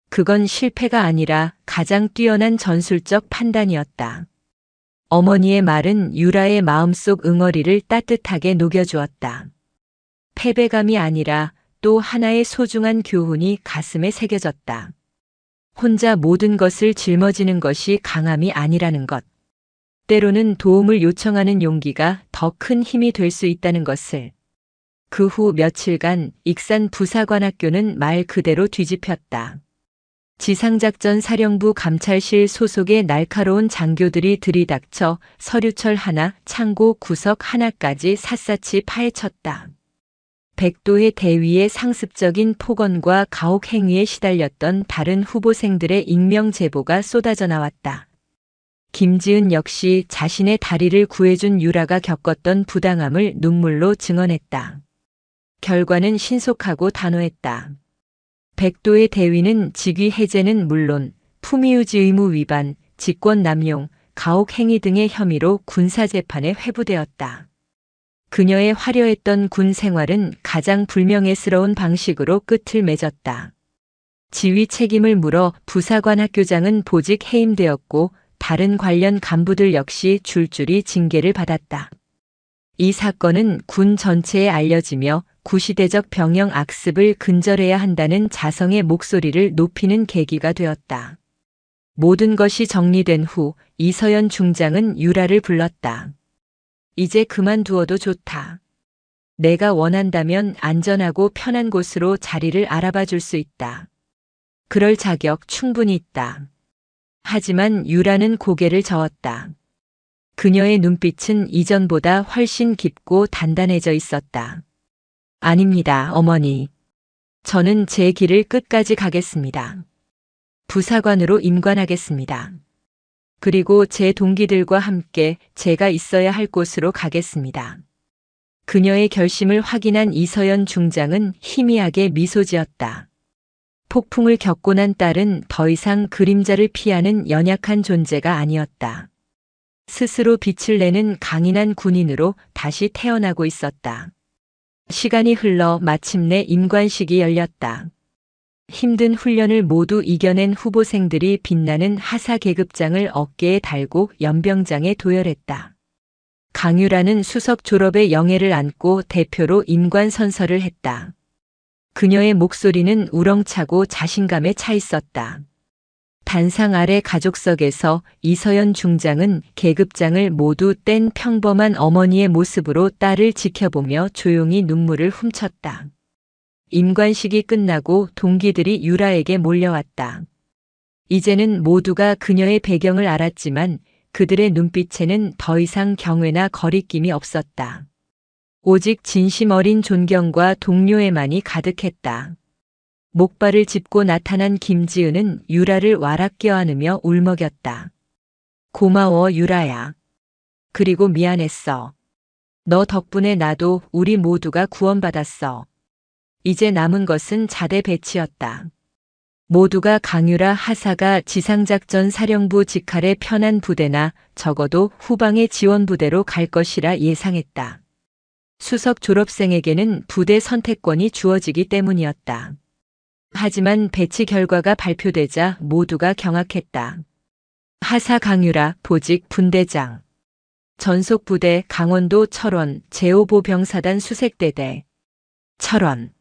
그건 실패가 아니라 가장 뛰어난 전술적 판단이었다. 어머니의 말은 유라의 마음속 응어리를 따뜻하게 녹여주었다. 패배감이 아니라 또 하나의 소중한 교훈이 가슴에 새겨졌다. 혼자 모든 것을 짊어지는 것이 강함이 아니라는 것. 때로는 도움을 요청하는 용기가 더 큰 힘이 될 수 있다는 것을. 그 후 며칠간 익산 부사관학교는 말 그대로 뒤집혔다. 지상작전 사령부 감찰실 소속의 날카로운 장교들이 들이닥쳐 서류철 하나, 창고 구석 하나까지 샅샅이 파헤쳤다. 백도의 대위의 상습적인 폭언과 가혹 행위에 시달렸던 다른 후보생들의 익명 제보가 쏟아져 나왔다. 김지은 역시 자신의 다리를 구해준 유라가 겪었던 부당함을 눈물로 증언했다. 결과는 신속하고 단호했다. 백도의 대위는 직위 해제는 물론 품위유지 의무 위반, 직권 남용, 가혹 행위 등의 혐의로 군사재판에 회부되었다. 그녀의 화려했던 군 생활은 가장 불명예스러운 방식으로 끝을 맺었다. 지휘 책임을 물어 부사관 학교장은 보직 해임되었고 다른 관련 간부들 역시 줄줄이 징계를 받았다. 이 사건은 군 전체에 알려지며 구시대적 병영 악습을 근절해야 한다는 자성의 목소리를 높이는 계기가 되었다. 모든 것이 정리된 후 이서연 중장은 유라를 불렀다. 이제 그만두어도 좋다. 내가 원한다면 안전하고 편한 곳으로 자리를 알아봐 줄 수 있다. 그럴 자격 충분히 있다. 하지만 유라는 고개를 저었다. 그녀의 눈빛은 이전보다 훨씬 깊고 단단해져 있었다. 아닙니다, 어머니. 저는 제 길을 끝까지 가겠습니다. 부사관으로 임관하겠습니다. 그리고 제 동기들과 함께 제가 있어야 할 곳으로 가겠습니다. 그녀의 결심을 확인한 이서연 중장은 희미하게 미소 지었다. 폭풍을 겪고 난 딸은 더 이상 그림자를 피하는 연약한 존재가 아니었다. 스스로 빛을 내는 강인한 군인으로 다시 태어나고 있었다. 시간이 흘러 마침내 임관식이 열렸다. 힘든 훈련을 모두 이겨낸 후보생들이 빛나는 하사 계급장을 어깨에 달고 연병장에 도열했다. 강유라는 수석 졸업의 영예를 안고 대표로 임관 선서를 했다. 그녀의 목소리는 우렁차고 자신감에 차 있었다. 단상 아래 가족석에서 이서연 중장은 계급장을 모두 뗀 평범한 어머니의 모습으로 딸을 지켜보며 조용히 눈물을 훔쳤다. 임관식이 끝나고 동기들이 유라에게 몰려왔다. 이제는 모두가 그녀의 배경을 알았지만 그들의 눈빛에는 더 이상 경외나 거리낌이 없었다. 오직 진심 어린 존경과 동료애만이 가득했다. 목발을 짚고 나타난 김지은은 유라를 와락 껴안으며 울먹였다. 고마워, 유라야. 그리고 미안했어. 너 덕분에 나도 우리 모두가 구원받았어. 이제 남은 것은 자대 배치였다. 모두가 강유라 하사가 지상작전 사령부 직할의 편한 부대나 적어도 후방의 지원부대로 갈 것이라 예상했다. 수석 졸업생에게는 부대 선택권이 주어지기 때문이었다. 하지만 배치 결과가 발표되자 모두가 경악했다. 하사 강유라 보직 분대장. 전속부대 강원도 철원 제5보병사단 수색대대. 철원.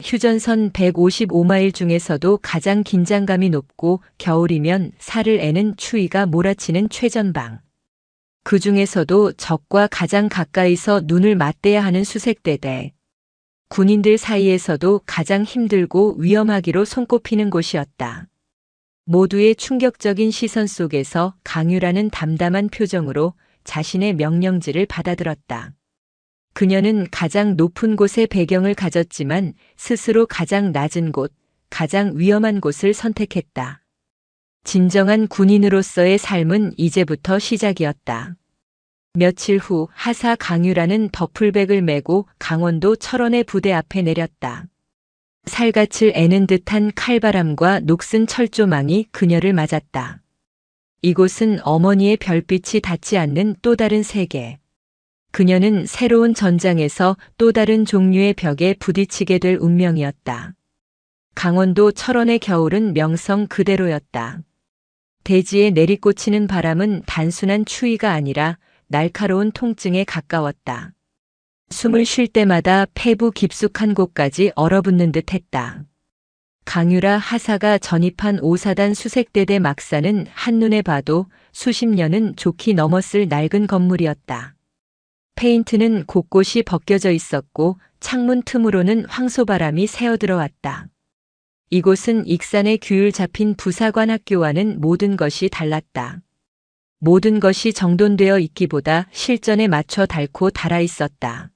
휴전선 155마일 중에서도 가장 긴장감이 높고 겨울이면 살을 애는 추위가 몰아치는 최전방. 그 중에서도 적과 가장 가까이서 눈을 맞대야 하는 수색대대. 군인들 사이에서도 가장 힘들고 위험하기로 손꼽히는 곳이었다. 모두의 충격적인 시선 속에서 강유라는 담담한 표정으로 자신의 명령지를 받아들었다. 그녀는 가장 높은 곳의 배경을 가졌지만 스스로 가장 낮은 곳, 가장 위험한 곳을 선택했다. 진정한 군인으로서의 삶은 이제부터 시작이었다. 며칠 후 하사 강유라는 더플백을 메고 강원도 철원의 부대 앞에 내렸다. 살갗을 애는 듯한 칼바람과 녹슨 철조망이 그녀를 맞았다. 이곳은 어머니의 별빛이 닿지 않는 또 다른 세계. 그녀는 새로운 전장에서 또 다른 종류의 벽에 부딪히게 될 운명이었다. 강원도 철원의 겨울은 명성 그대로였다. 대지에 내리꽂히는 바람은 단순한 추위가 아니라 날카로운 통증에 가까웠다. 숨을 쉴 때마다 폐부 깊숙한 곳까지 얼어붙는 듯 했다. 강유라 하사가 전입한 5사단 수색대대 막사는 한눈에 봐도 수십 년은 좋게 넘었을 낡은 건물이었다. 페인트는 곳곳이 벗겨져 있었고 창문 틈으로는 황소바람이 새어들어왔다. 이곳은 익산의 규율 잡힌 부사관 학교와는 모든 것이 달랐다. 모든 것이 정돈되어 있기보다 실전에 맞춰 닳고 달아 있었다.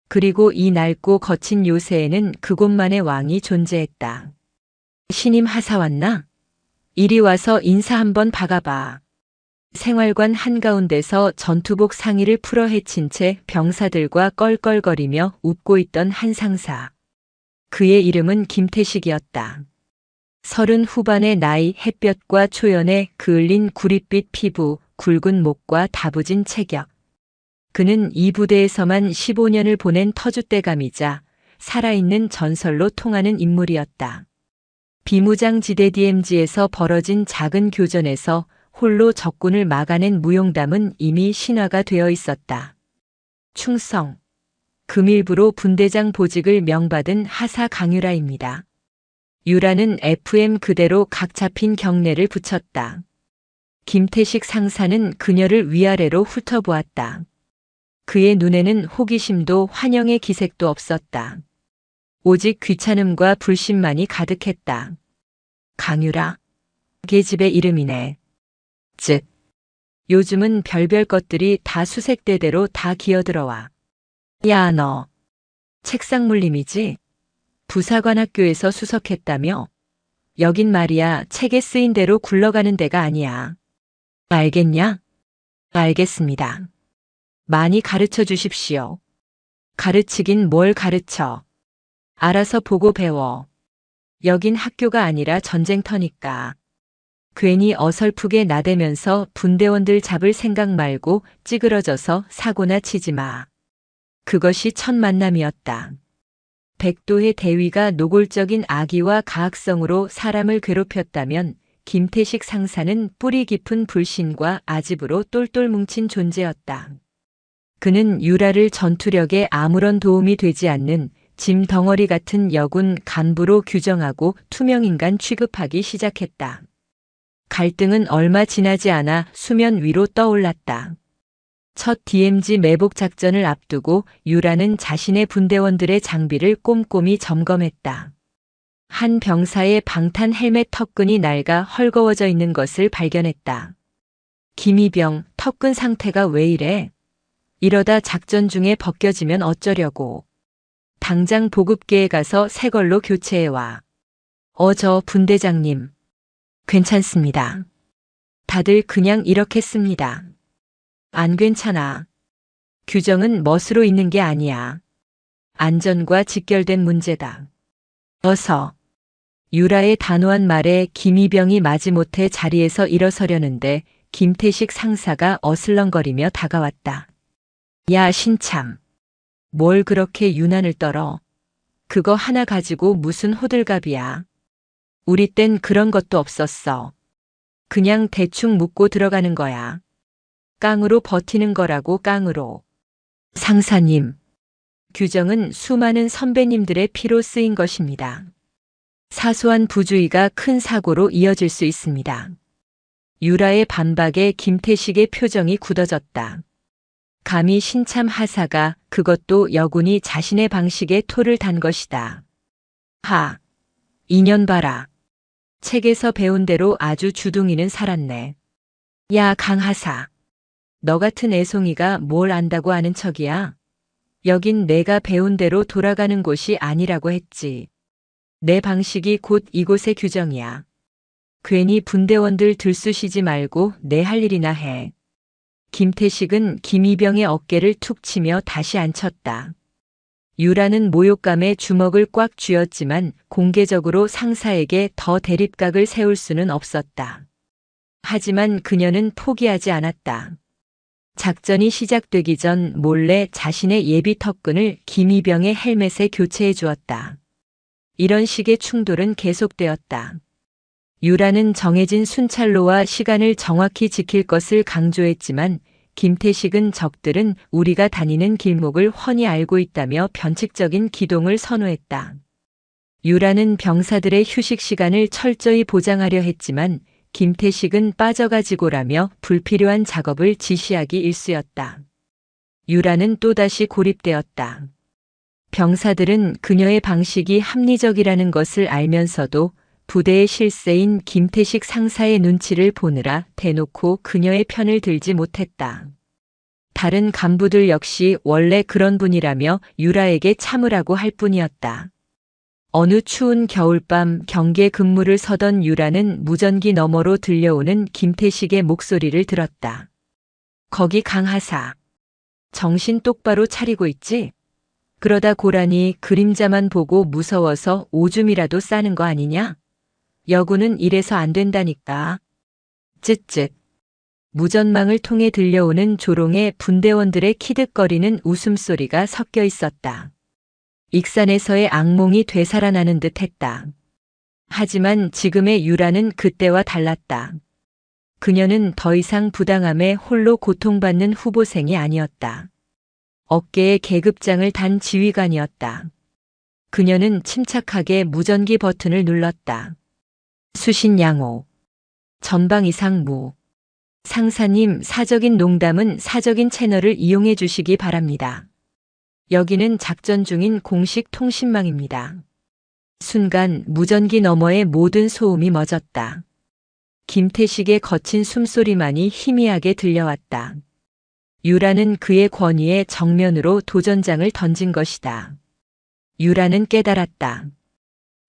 그리고 이 낡고 거친 요새에는 그곳만의 왕이 존재했다. 신임 하사 왔나? 이리 와서 인사 한번 박아봐. 생활관 한가운데서 전투복 상의를 풀어 헤친 채 병사들과 껄껄거리며 웃고 있던 한 상사. 그의 이름은 김태식이었다. 30 후반의 나이, 햇볕과 초연에 그을린 구릿빛 피부, 굵은 목과 다부진 체격. 그는 이 부대에서만 15년을 보낸 터줏대감이자 살아있는 전설로 통하는 인물이었다. 비무장지대 DMZ에서 벌어진 작은 교전에서 홀로 적군을 막아낸 무용담은 이미 신화가 되어 있었다. 충성. 금일부로 분대장 보직을 명받은 하사 강유라입니다. 유라는 FM 그대로 각 잡힌 경례를 붙였다. 김태식 상사는 그녀를 위아래로 훑어보았다. 그의 눈에는 호기심도 환영의 기색도 없었다. 오직 귀찮음과 불신만이 가득했다. 강유라. 계집의 이름이네. 즉, 요즘은 별별 것들이 다 수색대대로 다 기어들어와. 야, 너. 책상 물림이지? 부사관 학교에서 수석했다며? 여긴 말이야 책에 쓰인 대로 굴러가는 데가 아니야. 알겠냐? 알겠습니다. 많이 가르쳐 주십시오. 가르치긴 뭘 가르쳐. 알아서 보고 배워. 여긴 학교가 아니라 전쟁터니까. 괜히 어설프게 나대면서 분대원들 잡을 생각 말고 찌그러져서 사고나 치지 마. 그것이 첫 만남이었다. 백도의 대위가 노골적인 악의와 가학성으로 사람을 괴롭혔다면 김태식 상사는 뿌리 깊은 불신과 아집으로 똘똘 뭉친 존재였다. 그는 유라를 전투력에 아무런 도움이 되지 않는 짐 덩어리 같은 여군 간부로 규정하고 투명인간 취급하기 시작했다. 갈등은 얼마 지나지 않아 수면 위로 떠올랐다. 첫 DMZ 매복 작전을 앞두고 유라는 자신의 분대원들의 장비를 꼼꼼히 점검했다. 한 병사의 방탄 헬멧 턱끈이 낡아 헐거워져 있는 것을 발견했다. 김이병, 턱끈 상태가 왜 이래? 이러다 작전 중에 벗겨지면 어쩌려고. 당장 보급계에 가서 새 걸로 교체해와. 저 분대장님. 괜찮습니다. 다들 그냥 이렇게 씁니다. 안 괜찮아. 규정은 멋으로 있는 게 아니야. 안전과 직결된 문제다. 어서. 유라의 단호한 말에 김이병이 마지못해 자리에서 일어서려는데 김태식 상사가 어슬렁거리며 다가왔다. 야, 신참. 뭘 그렇게 유난을 떨어. 그거 하나 가지고 무슨 호들갑이야. 우리 땐 그런 것도 없었어. 그냥 대충 묻고 들어가는 거야. 깡으로 버티는 거라고 깡으로. 상사님. 규정은 수많은 선배님들의 피로 쓰인 것입니다. 사소한 부주의가 큰 사고로 이어질 수 있습니다. 유라의 반박에 김태식의 표정이 굳어졌다. 감히 신참 하사가 그것도 여군이 자신의 방식에 토를 단 것이다. 하, 인연 봐라. 책에서 배운 대로 아주 주둥이는 살았네. 야, 강하사. 너 같은 애송이가 뭘 안다고 아는 척이야? 여긴 내가 배운 대로 돌아가는 곳이 아니라고 했지. 내 방식이 곧 이곳의 규정이야. 괜히 분대원들 들쑤시지 말고 내 할 일이나 해. 김태식은 김이병의 어깨를 툭 치며 다시 앉혔다. 유라는 모욕감에 주먹을 꽉 쥐었지만 공개적으로 상사에게 더 대립각을 세울 수는 없었다. 하지만 그녀는 포기하지 않았다. 작전이 시작되기 전 몰래 자신의 예비 턱끈을 김이병의 헬멧에 교체해 주었다. 이런 식의 충돌은 계속되었다. 유라는 정해진 순찰로와 시간을 정확히 지킬 것을 강조했지만 김태식은 적들은 우리가 다니는 길목을 훤히 알고 있다며 변칙적인 기동을 선호했다. 유라는 병사들의 휴식 시간을 철저히 보장하려 했지만 김태식은 빠져가지고라며 불필요한 작업을 지시하기 일쑤였다. 유라는 또다시 고립되었다. 병사들은 그녀의 방식이 합리적이라는 것을 알면서도 부대의 실세인 김태식 상사의 눈치를 보느라 대놓고 그녀의 편을 들지 못했다. 다른 간부들 역시 원래 그런 분이라며 유라에게 참으라고 할 뿐이었다. 어느 추운 겨울밤 경계 근무를 서던 유라는 무전기 너머로 들려오는 김태식의 목소리를 들었다. 거기 강하사. 정신 똑바로 차리고 있지? 그러다 고라니 그림자만 보고 무서워서 오줌이라도 싸는 거 아니냐? 여군은 이래서 안 된다니까. 쯧쯧. 무전망을 통해 들려오는 조롱에 분대원들의 키득거리는 웃음소리가 섞여 있었다. 익산에서의 악몽이 되살아나는 듯 했다. 하지만 지금의 유라는 그때와 달랐다. 그녀는 더 이상 부당함에 홀로 고통받는 후보생이 아니었다. 어깨에 계급장을 단 지휘관이었다. 그녀는 침착하게 무전기 버튼을 눌렀다. 수신 양호. 전방 이상 무. 상사님, 사적인 농담은 사적인 채널을 이용해 주시기 바랍니다. 여기는 작전 중인 공식 통신망입니다. 순간 무전기 너머의 모든 소음이 멎었다. 김태식의 거친 숨소리만이 희미하게 들려왔다. 유라는 그의 권위에 정면으로 도전장을 던진 것이다. 유라는 깨달았다.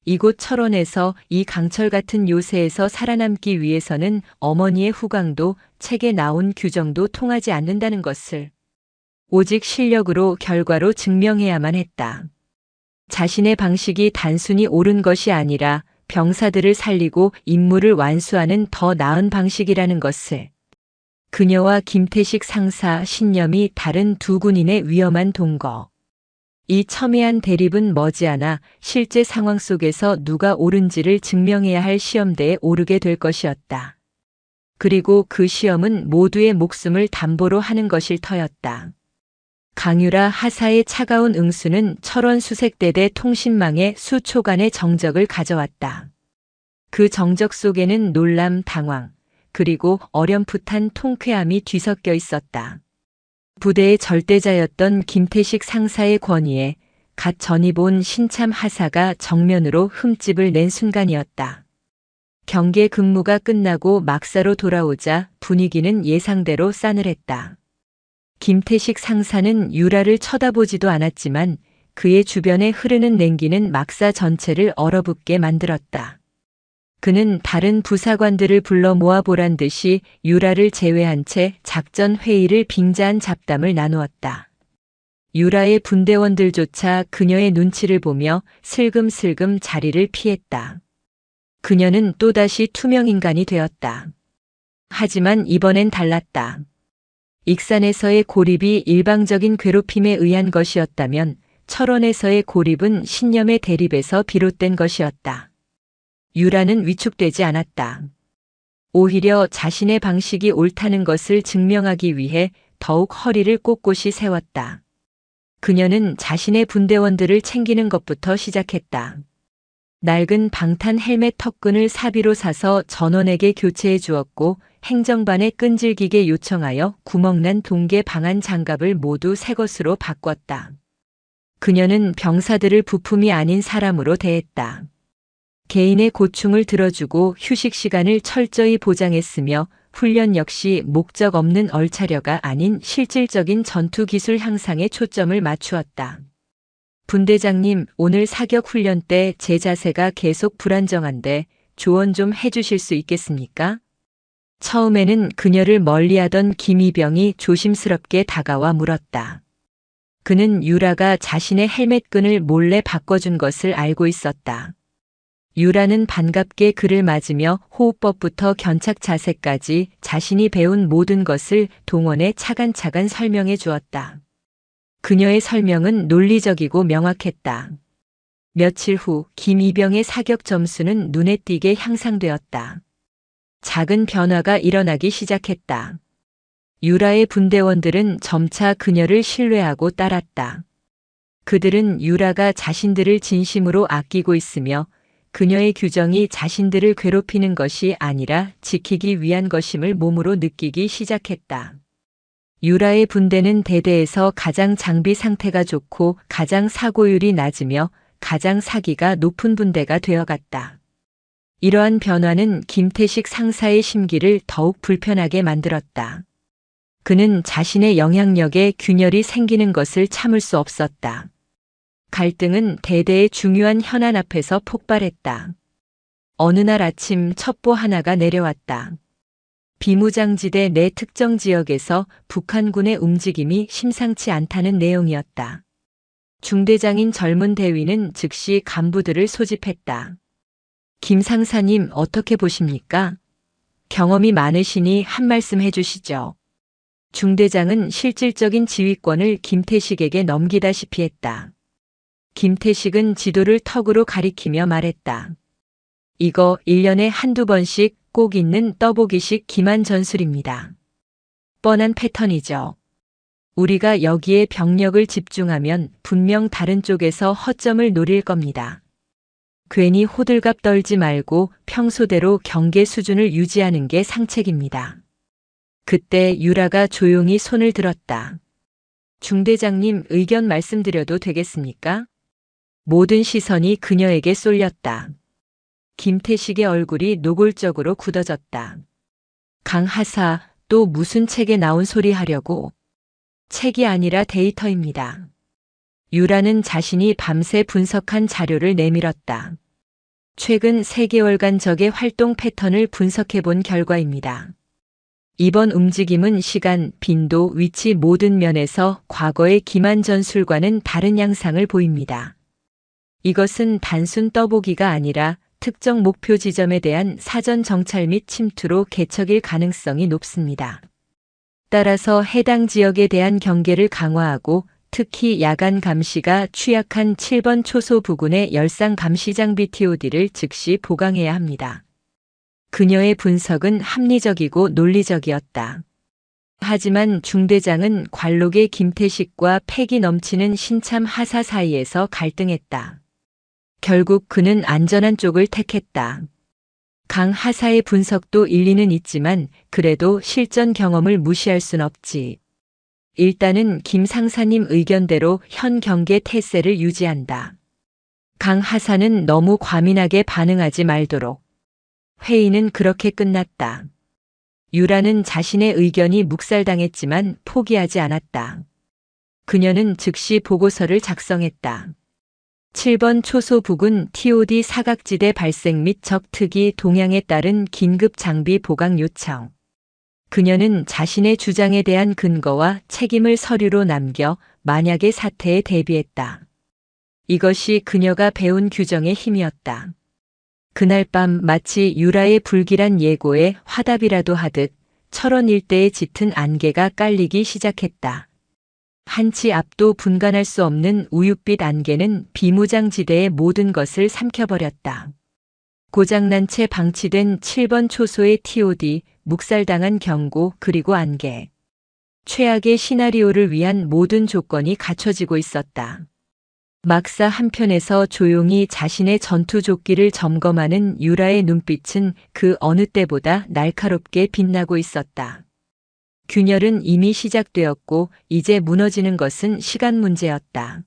이곳 철원에서 이 강철 같은 요새에서 살아남기 위해서는 어머니의 후광도 책에 나온 규정도 통하지 않는다는 것을 오직 실력으로 결과로 증명해야만 했다. 자신의 방식이 단순히 옳은 것이 아니라 병사들을 살리고 임무를 완수하는 더 나은 방식이라는 것을. 그녀와 김태식 상사 신념이 다른 두 군인의 위험한 동거. 이 첨예한 대립은 머지않아 실제 상황 속에서 누가 옳은지를 증명해야 할 시험대에 오르게 될 것이었다. 그리고 그 시험은 모두의 목숨을 담보로 하는 것일 터였다. 강유라 하사의 차가운 응수는 철원 수색대대 통신망에 수초간의 정적을 가져왔다. 그 정적 속에는 놀람, 당황, 그리고 어렴풋한 통쾌함이 뒤섞여 있었다. 부대의 절대자였던 김태식 상사의 권위에 갓 전입 온 신참 하사가 정면으로 흠집을 낸 순간이었다. 경계 근무가 끝나고 막사로 돌아오자 분위기는 예상대로 싸늘했다. 김태식 상사는 유라를 쳐다보지도 않았지만 그의 주변에 흐르는 냉기는 막사 전체를 얼어붙게 만들었다. 그는 다른 부사관들을 불러 모아보란 듯이 유라를 제외한 채 작전 회의를 빙자한 잡담을 나누었다. 유라의 분대원들조차 그녀의 눈치를 보며 슬금슬금 자리를 피했다. 그녀는 또다시 투명인간이 되었다. 하지만 이번엔 달랐다. 익산에서의 고립이 일방적인 괴롭힘에 의한 것이었다면 철원에서의 고립은 신념의 대립에서 비롯된 것이었다. 유라는 위축되지 않았다. 오히려 자신의 방식이 옳다는 것을 증명하기 위해 더욱 허리를 꼿꼿이 세웠다. 그녀는 자신의 분대원들을 챙기는 것부터 시작했다. 낡은 방탄 헬멧 턱끈을 사비로 사서 전원에게 교체해 주었고 행정반에 끈질기게 요청하여 구멍난 동계 방한 장갑을 모두 새 것으로 바꿨다. 그녀는 병사들을 부품이 아닌 사람으로 대했다. 개인의 고충을 들어주고 휴식 시간을 철저히 보장했으며 훈련 역시 목적 없는 얼차려가 아닌 실질적인 전투 기술 향상에 초점을 맞추었다. 분대장님, 오늘 사격 훈련 때 제 자세가 계속 불안정한데 조언 좀 해주실 수 있겠습니까? 처음에는 그녀를 멀리하던 김이병이 조심스럽게 다가와 물었다. 그는 유라가 자신의 헬멧끈을 몰래 바꿔준 것을 알고 있었다. 유라는 반갑게 그를 맞으며 호흡법부터 견착 자세까지 자신이 배운 모든 것을 동원해 차근차근 설명해 주었다. 그녀의 설명은 논리적이고 명확했다. 며칠 후 김이병의 사격 점수는 눈에 띄게 향상되었다. 작은 변화가 일어나기 시작했다. 유라의 분대원들은 점차 그녀를 신뢰하고 따랐다. 그들은 유라가 자신들을 진심으로 아끼고 있으며 그녀의 규정이 자신들을 괴롭히는 것이 아니라 지키기 위한 것임을 몸으로 느끼기 시작했다. 유라의 분대는 대대에서 가장 장비 상태가 좋고 가장 사고율이 낮으며 가장 사기가 높은 분대가 되어갔다. 이러한 변화는 김태식 상사의 심기를 더욱 불편하게 만들었다. 그는 자신의 영향력에 균열이 생기는 것을 참을 수 없었다. 갈등은 대대의 중요한 현안 앞에서 폭발했다. 어느 날 아침 첩보 하나가 내려왔다. 비무장지대 내 특정 지역에서 북한군의 움직임이 심상치 않다는 내용이었다. 중대장인 젊은 대위는 즉시 간부들을 소집했다. 김 상사님, 어떻게 보십니까? 경험이 많으시니 한 말씀 해주시죠. 중대장은 실질적인 지휘권을 김태식에게 넘기다시피 했다. 김태식은 지도를 턱으로 가리키며 말했다. 이거 1년에 한두 번씩 꼭 있는 떠보기식 기만 전술입니다. 뻔한 패턴이죠. 우리가 여기에 병력을 집중하면 분명 다른 쪽에서 허점을 노릴 겁니다. 괜히 호들갑 떨지 말고 평소대로 경계 수준을 유지하는 게 상책입니다. 그때 유라가 조용히 손을 들었다. 중대장님, 의견 말씀드려도 되겠습니까? 모든 시선이 그녀에게 쏠렸다. 김태식의 얼굴이 노골적으로 굳어졌다. 강하사, 또 무슨 책에 나온 소리 하려고? 책이 아니라 데이터입니다. 유라는 자신이 밤새 분석한 자료를 내밀었다. 최근 3개월간 적의 활동 패턴을 분석해 본 결과입니다. 이번 움직임은 시간, 빈도, 위치 모든 면에서 과거의 기만 전술과는 다른 양상을 보입니다. 이것은 단순 떠보기가 아니라 특정 목표 지점에 대한 사전 정찰 및 침투로 개척일 가능성이 높습니다. 따라서 해당 지역에 대한 경계를 강화하고 특히 야간 감시가 취약한 7번 초소 부근의 열상 감시 장비 TOD를 즉시 보강해야 합니다. 그녀의 분석은 합리적이고 논리적이었다. 하지만 중대장은 관록의 김태식과 패기 넘치는 신참 하사 사이에서 갈등했다. 결국 그는 안전한 쪽을 택했다. 강 하사의 분석도 일리는 있지만 그래도 실전 경험을 무시할 순 없지. 일단은 김 상사님 의견대로 현 경계 태세를 유지한다. 강 하사는 너무 과민하게 반응하지 말도록. 회의는 그렇게 끝났다. 유라는 자신의 의견이 묵살당했지만 포기하지 않았다. 그녀는 즉시 보고서를 작성했다. 7번 초소 부근 TOD 사각지대 발생 및 적 특이 동향에 따른 긴급 장비 보강 요청. 그녀는 자신의 주장에 대한 근거와 책임을 서류로 남겨 만약의 사태에 대비했다. 이것이 그녀가 배운 규정의 힘이었다. 그날 밤 마치 유라의 불길한 예고에 화답이라도 하듯 철원 일대에 짙은 안개가 깔리기 시작했다. 한치 앞도 분간할 수 없는 우윳빛 안개는 비무장지대의 모든 것을 삼켜버렸다. 고장난 채 방치된 7번 초소의 TOD, 묵살당한 경고 그리고 안개. 최악의 시나리오를 위한 모든 조건이 갖춰지고 있었다. 막사 한편에서 조용히 자신의 전투 조끼를 점검하는 유라의 눈빛은 그 어느 때보다 날카롭게 빛나고 있었다. 균열은 이미 시작되었고 이제 무너지는 것은 시간 문제였다.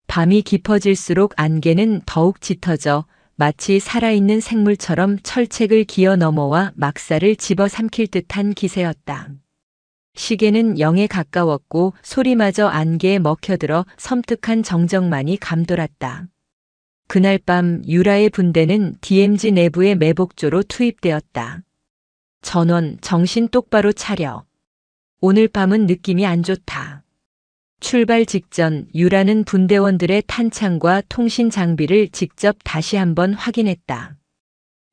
밤이 깊어질수록 안개는 더욱 짙어져 마치 살아있는 생물처럼 철책을 기어 넘어와 막사를 집어삼킬 듯한 기세였다. 시계는 0에 가까웠고 소리마저 안개에 먹혀들어 섬뜩한 정적만이 감돌았다. 그날 밤 유라의 분대는 DMZ 내부의 매복조로 투입되었다. 전원 정신 똑바로 차려. 오늘 밤은 느낌이 안 좋다. 출발 직전 유라는 분대원들의 탄창과 통신 장비를 직접 다시 한번 확인했다.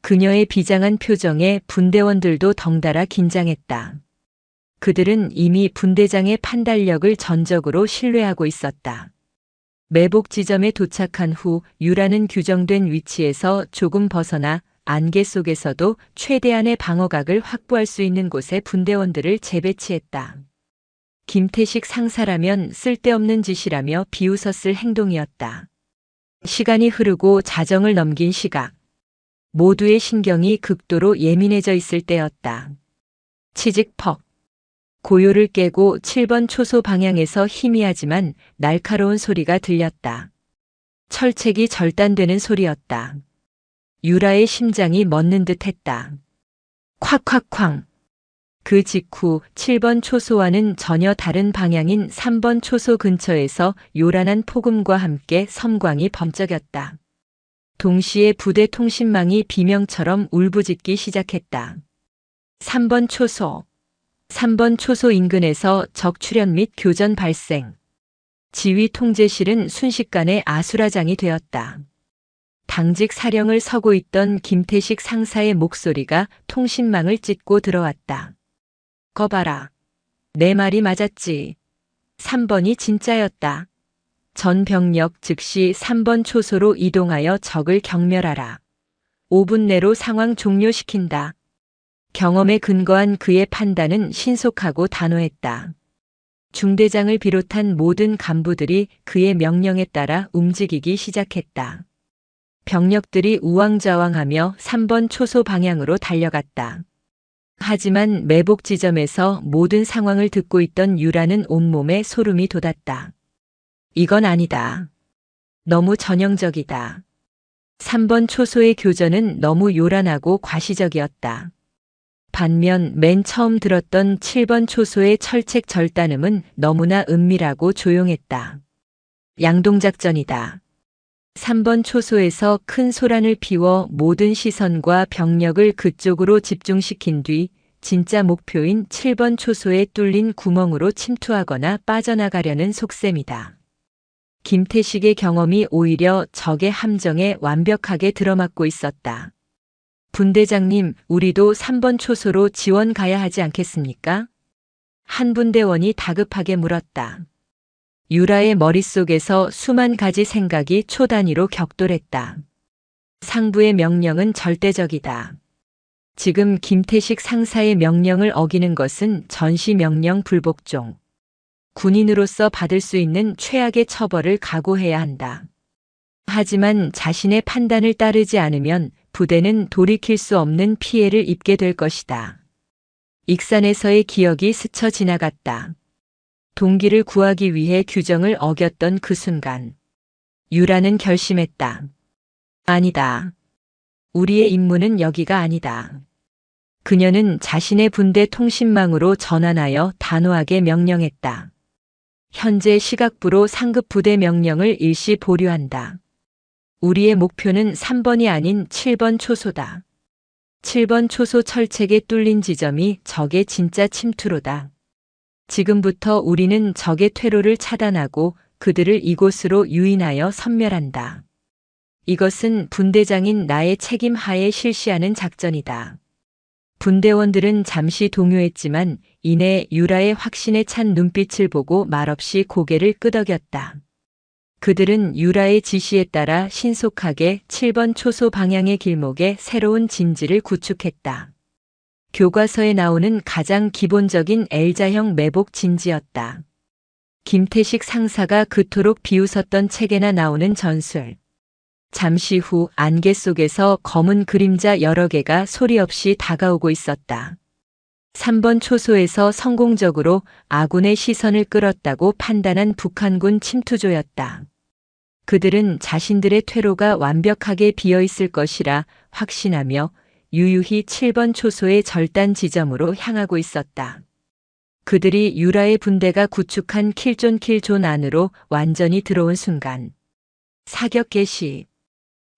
그녀의 비장한 표정에 분대원들도 덩달아 긴장했다. 그들은 이미 분대장의 판단력을 전적으로 신뢰하고 있었다. 매복 지점에 도착한 후 유라는 규정된 위치에서 조금 벗어나 안개 속에서도 최대한의 방어각을 확보할 수 있는 곳에 분대원들을 재배치했다. 김태식 상사라면 쓸데없는 짓이라며 비웃었을 행동이었다. 시간이 흐르고 자정을 넘긴 시각. 모두의 신경이 극도로 예민해져 있을 때였다. 치직 퍽. 고요를 깨고 7번 초소 방향에서 희미하지만 날카로운 소리가 들렸다. 철책이 절단되는 소리였다. 유라의 심장이 멎는 듯 했다. 콱콱쾅. 그 직후 7번 초소와는 전혀 다른 방향인 3번 초소 근처에서 요란한 폭음과 함께 섬광이 번쩍였다. 동시에 부대 통신망이 비명처럼 울부짖기 시작했다. 3번 초소. 3번 초소 인근에서 적 출현 및 교전 발생. 지휘 통제실은 순식간에 아수라장이 되었다. 당직 사령을 서고 있던 김태식 상사의 목소리가 통신망을 찢고 들어왔다. 거봐라. 내 말이 맞았지. 3번이 진짜였다. 전 병력 즉시 3번 초소로 이동하여 적을 경멸하라. 5분 내로 상황 종료시킨다. 경험에 근거한 그의 판단은 신속하고 단호했다. 중대장을 비롯한 모든 간부들이 그의 명령에 따라 움직이기 시작했다. 병력들이 우왕좌왕하며 3번 초소 방향으로 달려갔다. 하지만 매복 지점에서 모든 상황을 듣고 있던 유라는 온몸에 소름이 돋았다. 이건 아니다. 너무 전형적이다. 3번 초소의 교전은 너무 요란하고 과시적이었다. 반면 맨 처음 들었던 7번 초소의 철책 절단음은 너무나 은밀하고 조용했다. 양동작전이다. 3번 초소에서 큰 소란을 피워 모든 시선과 병력을 그쪽으로 집중시킨 뒤 진짜 목표인 7번 초소에 뚫린 구멍으로 침투하거나 빠져나가려는 속셈이다. 김태식의 경험이 오히려 적의 함정에 완벽하게 들어맞고 있었다. 분대장님, 우리도 3번 초소로 지원 가야 하지 않겠습니까? 한 분대원이 다급하게 물었다. 유라의 머릿속에서 수만 가지 생각이 초단위로 격돌했다. 상부의 명령은 절대적이다. 지금 김태식 상사의 명령을 어기는 것은 전시명령 불복종. 군인으로서 받을 수 있는 최악의 처벌을 각오해야 한다. 하지만 자신의 판단을 따르지 않으면 부대는 돌이킬 수 없는 피해를 입게 될 것이다. 익산에서의 기억이 스쳐 지나갔다. 동기를 구하기 위해 규정을 어겼던 그 순간. 유라는 결심했다. 아니다. 우리의 임무는 여기가 아니다. 그녀는 자신의 분대 통신망으로 전환하여 단호하게 명령했다. 현재 시각부로 상급 부대 명령을 일시 보류한다. 우리의 목표는 3번이 아닌 7번 초소다. 7번 초소 철책에 뚫린 지점이 적의 진짜 침투로다. 지금부터 우리는 적의 퇴로를 차단하고 그들을 이곳으로 유인하여 섬멸한다. 이것은 분대장인 나의 책임 하에 실시하는 작전이다. 분대원들은 잠시 동요했지만 이내 유라의 확신에 찬 눈빛을 보고 말없이 고개를 끄덕였다. 그들은 유라의 지시에 따라 신속하게 7번 초소 방향의 길목에 새로운 진지를 구축했다. 교과서에 나오는 가장 기본적인 L자형 매복 진지였다. 김태식 상사가 그토록 비웃었던 책에나 나오는 전술. 잠시 후 안개 속에서 검은 그림자 여러 개가 소리 없이 다가오고 있었다. 3번 초소에서 성공적으로 아군의 시선을 끌었다고 판단한 북한군 침투조였다. 그들은 자신들의 퇴로가 완벽하게 비어 있을 것이라 확신하며 유유히 7번 초소의 절단 지점으로 향하고 있었다. 그들이 유라의 분대가 구축한 킬존 안으로 완전히 들어온 순간 사격 개시.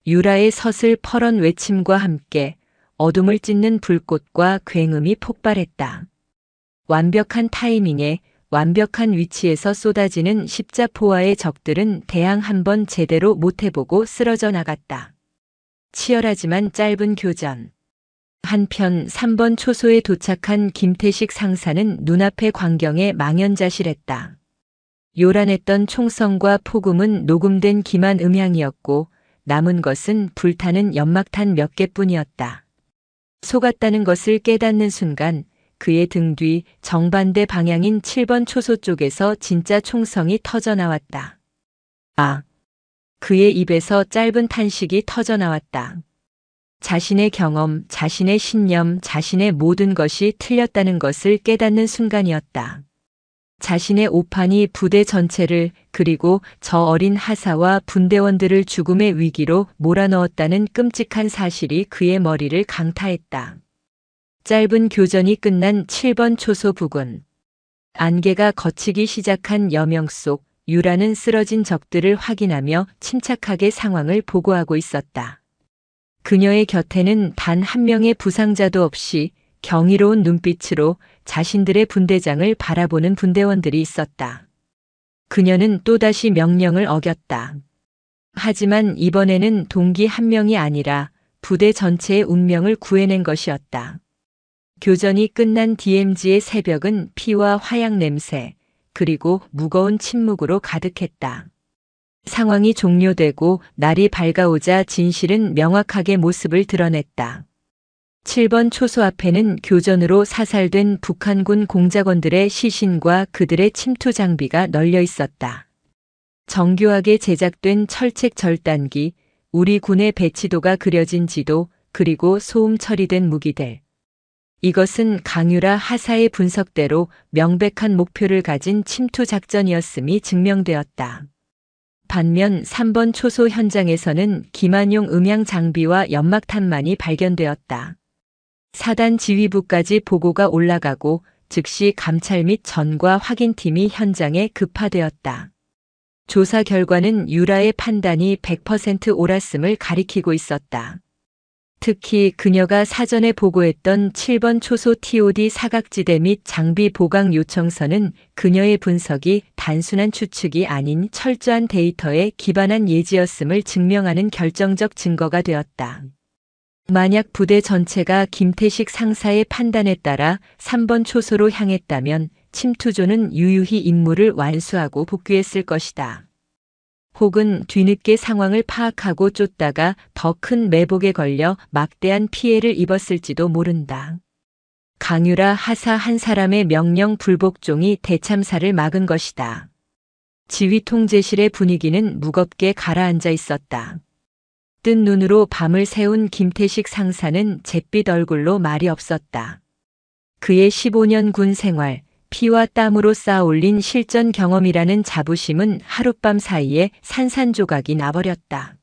유라의 서슬 퍼런 외침과 함께 어둠을 찢는 불꽃과 굉음이 폭발했다. 완벽한 타이밍에 완벽한 위치에서 쏟아지는 십자포와의 적들은 대항 한 번 제대로 못해보고 쓰러져 나갔다. 치열하지만 짧은 교전. 한편 3번 초소에 도착한 김태식 상사는 눈앞의 광경에 망연자실했다. 요란했던 총성과 폭음은 녹음된 기만 음향이었고 남은 것은 불타는 연막탄 몇 개뿐이었다. 속았다는 것을 깨닫는 순간 그의 등 뒤 정반대 방향인 7번 초소 쪽에서 진짜 총성이 터져 나왔다. 아! 그의 입에서 짧은 탄식이 터져 나왔다. 자신의 경험, 자신의 신념, 자신의 모든 것이 틀렸다는 것을 깨닫는 순간이었다. 자신의 오판이 부대 전체를 그리고 저 어린 하사와 분대원들을 죽음의 위기로 몰아넣었다는 끔찍한 사실이 그의 머리를 강타했다. 짧은 교전이 끝난 7번 초소 부근. 안개가 걷히기 시작한 여명 속 유라는 쓰러진 적들을 확인하며 침착하게 상황을 보고하고 있었다. 그녀의 곁에는 단 한 명의 부상자도 없이 경이로운 눈빛으로 자신들의 분대장을 바라보는 분대원들이 있었다. 그녀는 또다시 명령을 어겼다. 하지만 이번에는 동기 한 명이 아니라 부대 전체의 운명을 구해낸 것이었다. 교전이 끝난 DMZ의 새벽은 피와 화약 냄새, 그리고 무거운 침묵으로 가득했다. 상황이 종료되고 날이 밝아오자 진실은 명확하게 모습을 드러냈다. 7번 초소 앞에는 교전으로 사살된 북한군 공작원들의 시신과 그들의 침투 장비가 널려 있었다. 정교하게 제작된 철책 절단기, 우리 군의 배치도가 그려진 지도, 그리고 소음 처리된 무기들. 이것은 강유라 하사의 분석대로 명백한 목표를 가진 침투 작전이었음이 증명되었다. 반면 3번 초소 현장에서는 기만용 음향 장비와 연막탄만이 발견되었다. 사단 지휘부까지 보고가 올라가고 즉시 감찰 및 전과 확인팀이 현장에 급파되었다. 조사 결과는 유라의 판단이 100% 옳았음을 가리키고 있었다. 특히 그녀가 사전에 보고했던 7번 초소 TOD 사각지대 및 장비 보강 요청서는 그녀의 분석이 단순한 추측이 아닌 철저한 데이터에 기반한 예지였음을 증명하는 결정적 증거가 되었다. 만약 부대 전체가 김태식 상사의 판단에 따라 3번 초소로 향했다면 침투조는 유유히 임무를 완수하고 복귀했을 것이다. 혹은 뒤늦게 상황을 파악하고 쫓다가 더 큰 매복에 걸려 막대한 피해를 입었을지도 모른다. 강유라 하사 한 사람의 명령 불복종이 대참사를 막은 것이다. 지휘 통제실의 분위기는 무겁게 가라앉아 있었다. 뜬 눈으로 밤을 새운 김태식 상사는 잿빛 얼굴로 말이 없었다. 그의 15년 군 생활, 피와 땀으로 쌓아올린 실전 경험이라는 자부심은 하룻밤 사이에 산산조각이 나버렸다.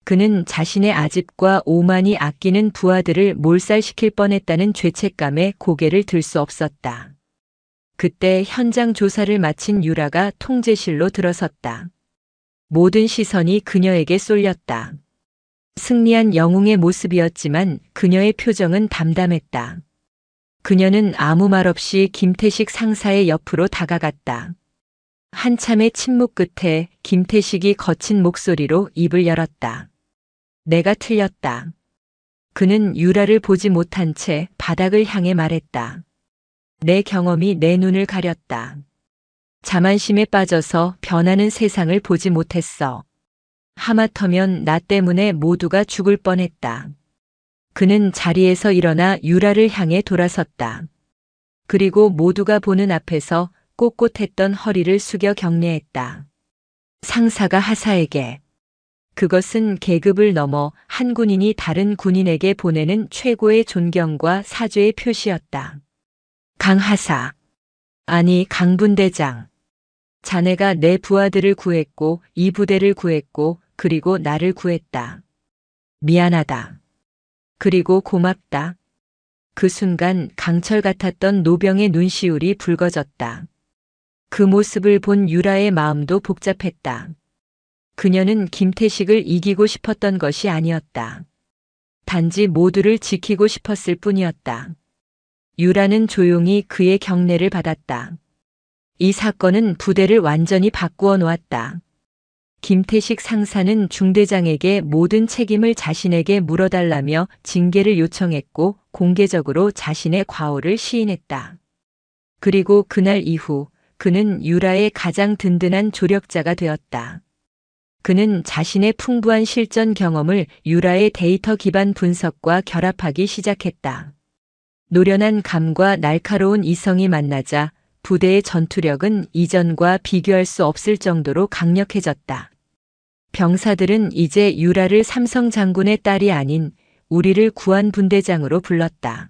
그는 자신의 아집과 오만이 아끼는 부하들을 몰살시킬 뻔했다는 죄책감에 고개를 들 수 없었다. 그때 현장 조사를 마친 유라가 통제실로 들어섰다. 모든 시선이 그녀에게 쏠렸다. 승리한 영웅의 모습이었지만 그녀의 표정은 담담했다. 그녀는 아무 말 없이 김태식 상사의 옆으로 다가갔다. 한참의 침묵 끝에 김태식이 거친 목소리로 입을 열었다. 내가 틀렸다. 그는 유라를 보지 못한 채 바닥을 향해 말했다. 내 경험이 내 눈을 가렸다. 자만심에 빠져서 변하는 세상을 보지 못했어. 하마터면 나 때문에 모두가 죽을 뻔했다. 그는 자리에서 일어나 유라를 향해 돌아섰다. 그리고 모두가 보는 앞에서 꼿꼿했던 허리를 숙여 경례했다. 상사가 하사에게 그것은 계급을 넘어 한 군인이 다른 군인에게 보내는 최고의 존경과 사죄의 표시였다. 강하사, 아니 강분대장. 자네가 내 부하들을 구했고 이 부대를 구했고 그리고 나를 구했다. 미안하다. 그리고 고맙다. 그 순간 강철 같았던 노병의 눈시울이 붉어졌다. 그 모습을 본 유라의 마음도 복잡했다. 그녀는 김태식을 이기고 싶었던 것이 아니었다. 단지 모두를 지키고 싶었을 뿐이었다. 유라는 조용히 그의 경례를 받았다. 이 사건은 부대를 완전히 바꾸어 놓았다. 김태식 상사는 중대장에게 모든 책임을 자신에게 물어달라며 징계를 요청했고 공개적으로 자신의 과오를 시인했다. 그리고 그날 이후 그는 유라의 가장 든든한 조력자가 되었다. 그는 자신의 풍부한 실전 경험을 유라의 데이터 기반 분석과 결합하기 시작했다. 노련한 감과 날카로운 이성이 만나자 부대의 전투력은 이전과 비교할 수 없을 정도로 강력해졌다. 병사들은 이제 유라를 삼성 장군의 딸이 아닌 우리를 구한 분대장으로 불렀다.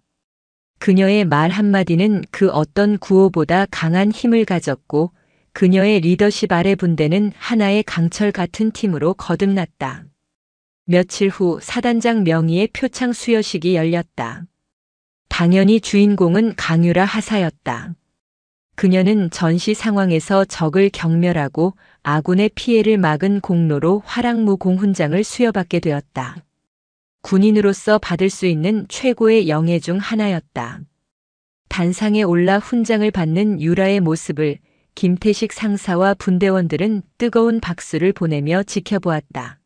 그녀의 말 한마디는 그 어떤 구호보다 강한 힘을 가졌고 그녀의 리더십 아래 분대는 하나의 강철 같은 팀으로 거듭났다. 며칠 후 사단장 명의의 표창 수여식이 열렸다. 당연히 주인공은 강유라 하사였다. 그녀는 전시 상황에서 적을 경멸하고 아군의 피해를 막은 공로로 화랑무 공훈장을 수여받게 되었다. 군인으로서 받을 수 있는 최고의 영예 중 하나였다. 단상에 올라 훈장을 받는 유라의 모습을 김태식 상사와 분대원들은 뜨거운 박수를 보내며 지켜보았다.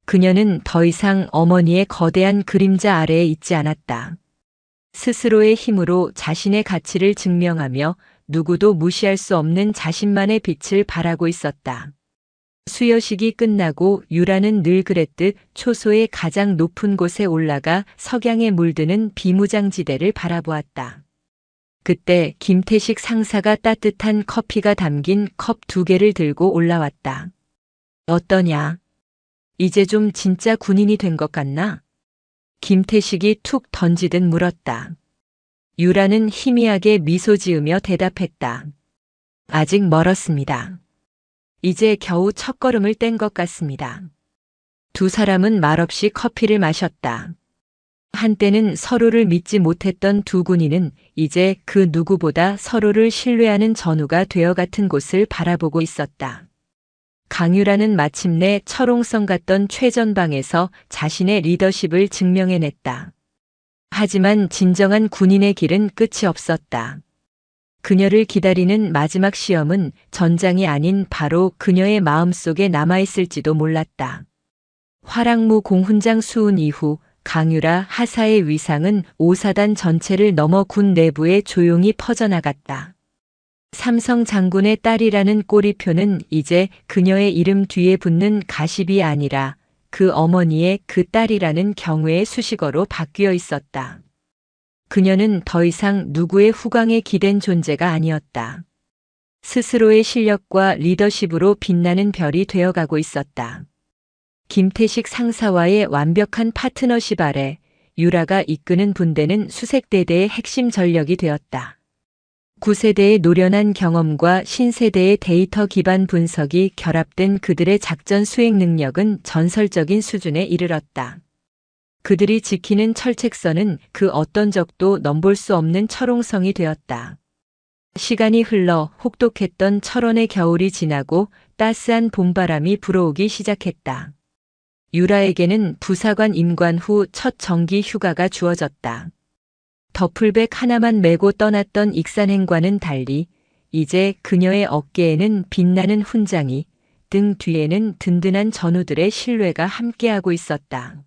그녀는 더 이상 어머니의 거대한 그림자 아래에 있지 않았다. 스스로의 힘으로 자신의 가치를 증명하며 누구도 무시할 수 없는 자신만의 빛을 발하고 있었다. 수여식이 끝나고 유라는 늘 그랬듯 초소의 가장 높은 곳에 올라가 석양에 물드는 비무장지대를 바라보았다. 그때 김태식 상사가 따뜻한 커피가 담긴 컵 2개를 들고 올라왔다. 어떠냐? 이제 좀 진짜 군인이 된 것 같나? 김태식이 툭 던지듯 물었다. 유라는 희미하게 미소 지으며 대답했다. 아직 멀었습니다. 이제 겨우 첫걸음을 뗀 것 같습니다. 두 사람은 말없이 커피를 마셨다. 한때는 서로를 믿지 못했던 두 군인은 이제 그 누구보다 서로를 신뢰하는 전우가 되어 같은 곳을 바라보고 있었다. 강유라는 마침내 철옹성 같던 최전방에서 자신의 리더십을 증명해냈다. 하지만 진정한 군인의 길은 끝이 없었다. 그녀를 기다리는 마지막 시험은 전장이 아닌 바로 그녀의 마음속에 남아있을지도 몰랐다. 화랑무 공훈장 수훈 이후 강유라 하사의 위상은 5사단 전체를 넘어 군 내부에 조용히 퍼져나갔다. 삼성 장군의 딸이라는 꼬리표는 이제 그녀의 이름 뒤에 붙는 가십이 아니라 그 어머니의 그 딸이라는 경우의 수식어로 바뀌어 있었다. 그녀는 더 이상 누구의 후광에 기댄 존재가 아니었다. 스스로의 실력과 리더십으로 빛나는 별이 되어가고 있었다. 김태식 상사와의 완벽한 파트너십 아래 유라가 이끄는 분대는 수색대대의 핵심 전력이 되었다. 9세대의 노련한 경험과 신세대의 데이터 기반 분석이 결합된 그들의 작전 수행 능력은 전설적인 수준에 이르렀다. 그들이 지키는 철책선은 그 어떤 적도 넘볼 수 없는 철옹성이 되었다. 시간이 흘러 혹독했던 철원의 겨울이 지나고 따스한 봄바람이 불어오기 시작했다. 유라에게는 부사관 임관 후 첫 정기 휴가가 주어졌다. 더플백 하나만 메고 떠났던 익산행과는 달리 이제 그녀의 어깨에는 빛나는 훈장이, 등 뒤에는 든든한 전우들의 신뢰가 함께하고 있었다.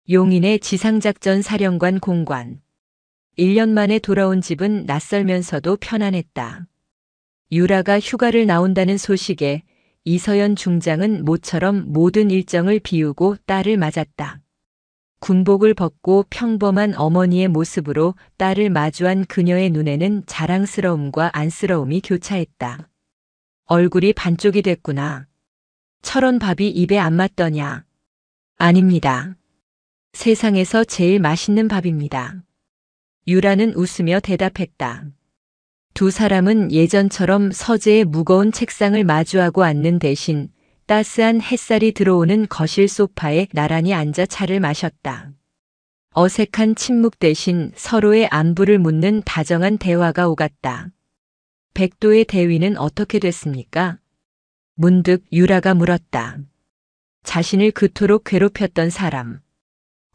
용인의 지상작전 사령관 공관. 1년 만에 돌아온 집은 낯설면서도 편안했다. 유라가 휴가를 나온다는 소식에 이서연 중장은 모처럼 모든 일정을 비우고 딸을 맞았다. 군복을 벗고 평범한 어머니의 모습으로 딸을 마주한 그녀의 눈에는 자랑스러움과 안쓰러움이 교차했다. 얼굴이 반쪽이 됐구나. 철원 밥이 입에 안 맞더냐? 아닙니다. 세상에서 제일 맛있는 밥입니다. 유라는 웃으며 대답했다. 두 사람은 예전처럼 서재의 무거운 책상을 마주하고 앉는 대신 따스한 햇살이 들어오는 거실 소파에 나란히 앉아 차를 마셨다. 어색한 침묵 대신 서로의 안부를 묻는 다정한 대화가 오갔다. 백도의 대위는 어떻게 됐습니까? 문득 유라가 물었다. 자신을 그토록 괴롭혔던 사람.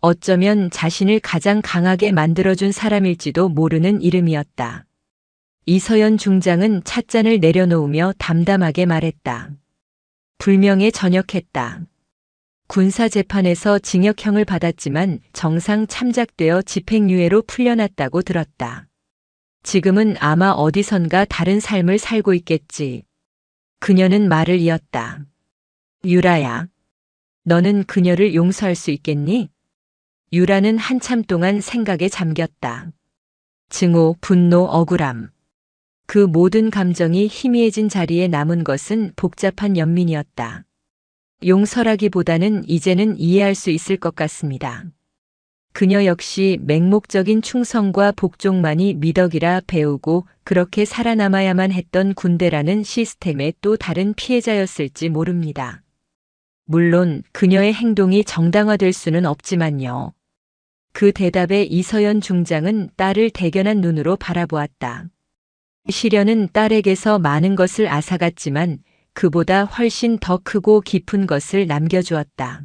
어쩌면 자신을 가장 강하게 만들어준 사람일지도 모르는 이름이었다. 이서연 중장은 찻잔을 내려놓으며 담담하게 말했다. 불명예 전역했다. 군사재판에서 징역형을 받았지만 정상 참작되어 집행유예로 풀려났다고 들었다. 지금은 아마 어디선가 다른 삶을 살고 있겠지. 그녀는 말을 이었다. 유라야, 너는 그녀를 용서할 수 있겠니? 유라는 한참 동안 생각에 잠겼다. 증오, 분노, 억울함. 그 모든 감정이 희미해진 자리에 남은 것은 복잡한 연민이었다. 용서라기보다는 이제는 이해할 수 있을 것 같습니다. 그녀 역시 맹목적인 충성과 복종만이 미덕이라 배우고 그렇게 살아남아야만 했던 군대라는 시스템의 또 다른 피해자였을지 모릅니다. 물론 그녀의 행동이 정당화될 수는 없지만요. 그 대답에 이서연 중장은 딸을 대견한 눈으로 바라보았다. 시련은 딸에게서 많은 것을 앗아갔지만 그보다 훨씬 더 크고 깊은 것을 남겨주었다.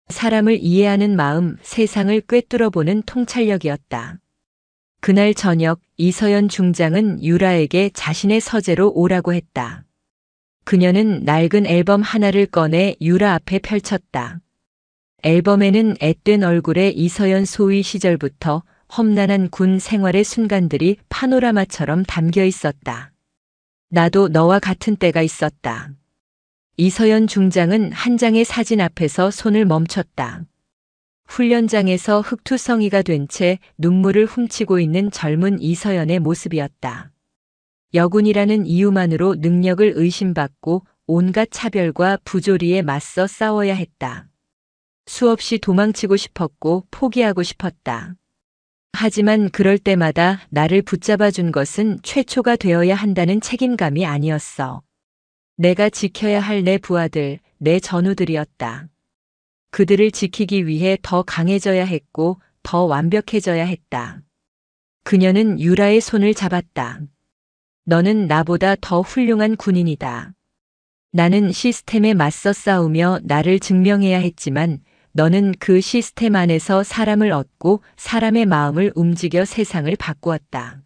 사람을 이해하는 마음, 세상을 꿰뚫어보는 통찰력이었다. 그날 저녁 이서연 중장은 유라에게 자신의 서재로 오라고 했다. 그녀는 낡은 앨범 하나를 꺼내 유라 앞에 펼쳤다. 앨범에는 앳된 얼굴의 이서연 소위 시절부터 험난한 군 생활의 순간들이 파노라마처럼 담겨 있었다. 나도 너와 같은 때가 있었다. 이서연 중장은 한 장의 사진 앞에서 손을 멈췄다. 훈련장에서 흑투성이가 된 채 눈물을 훔치고 있는 젊은 이서연의 모습이었다. 여군이라는 이유만으로 능력을 의심받고 온갖 차별과 부조리에 맞서 싸워야 했다. 수없이 도망치고 싶었고 포기하고 싶었다. 하지만 그럴 때마다 나를 붙잡아 준 것은 최초가 되어야 한다는 책임감이 아니었어. 내가 지켜야 할 내 부하들, 내 전우들이었다. 그들을 지키기 위해 더 강해져야 했고 더 완벽해져야 했다. 그녀는 유라의 손을 잡았다. 너는 나보다 더 훌륭한 군인이다. 나는 시스템에 맞서 싸우며 나를 증명해야 했지만 너는 그 시스템 안에서 사람을 얻고 사람의 마음을 움직여 세상을 바꾸었다.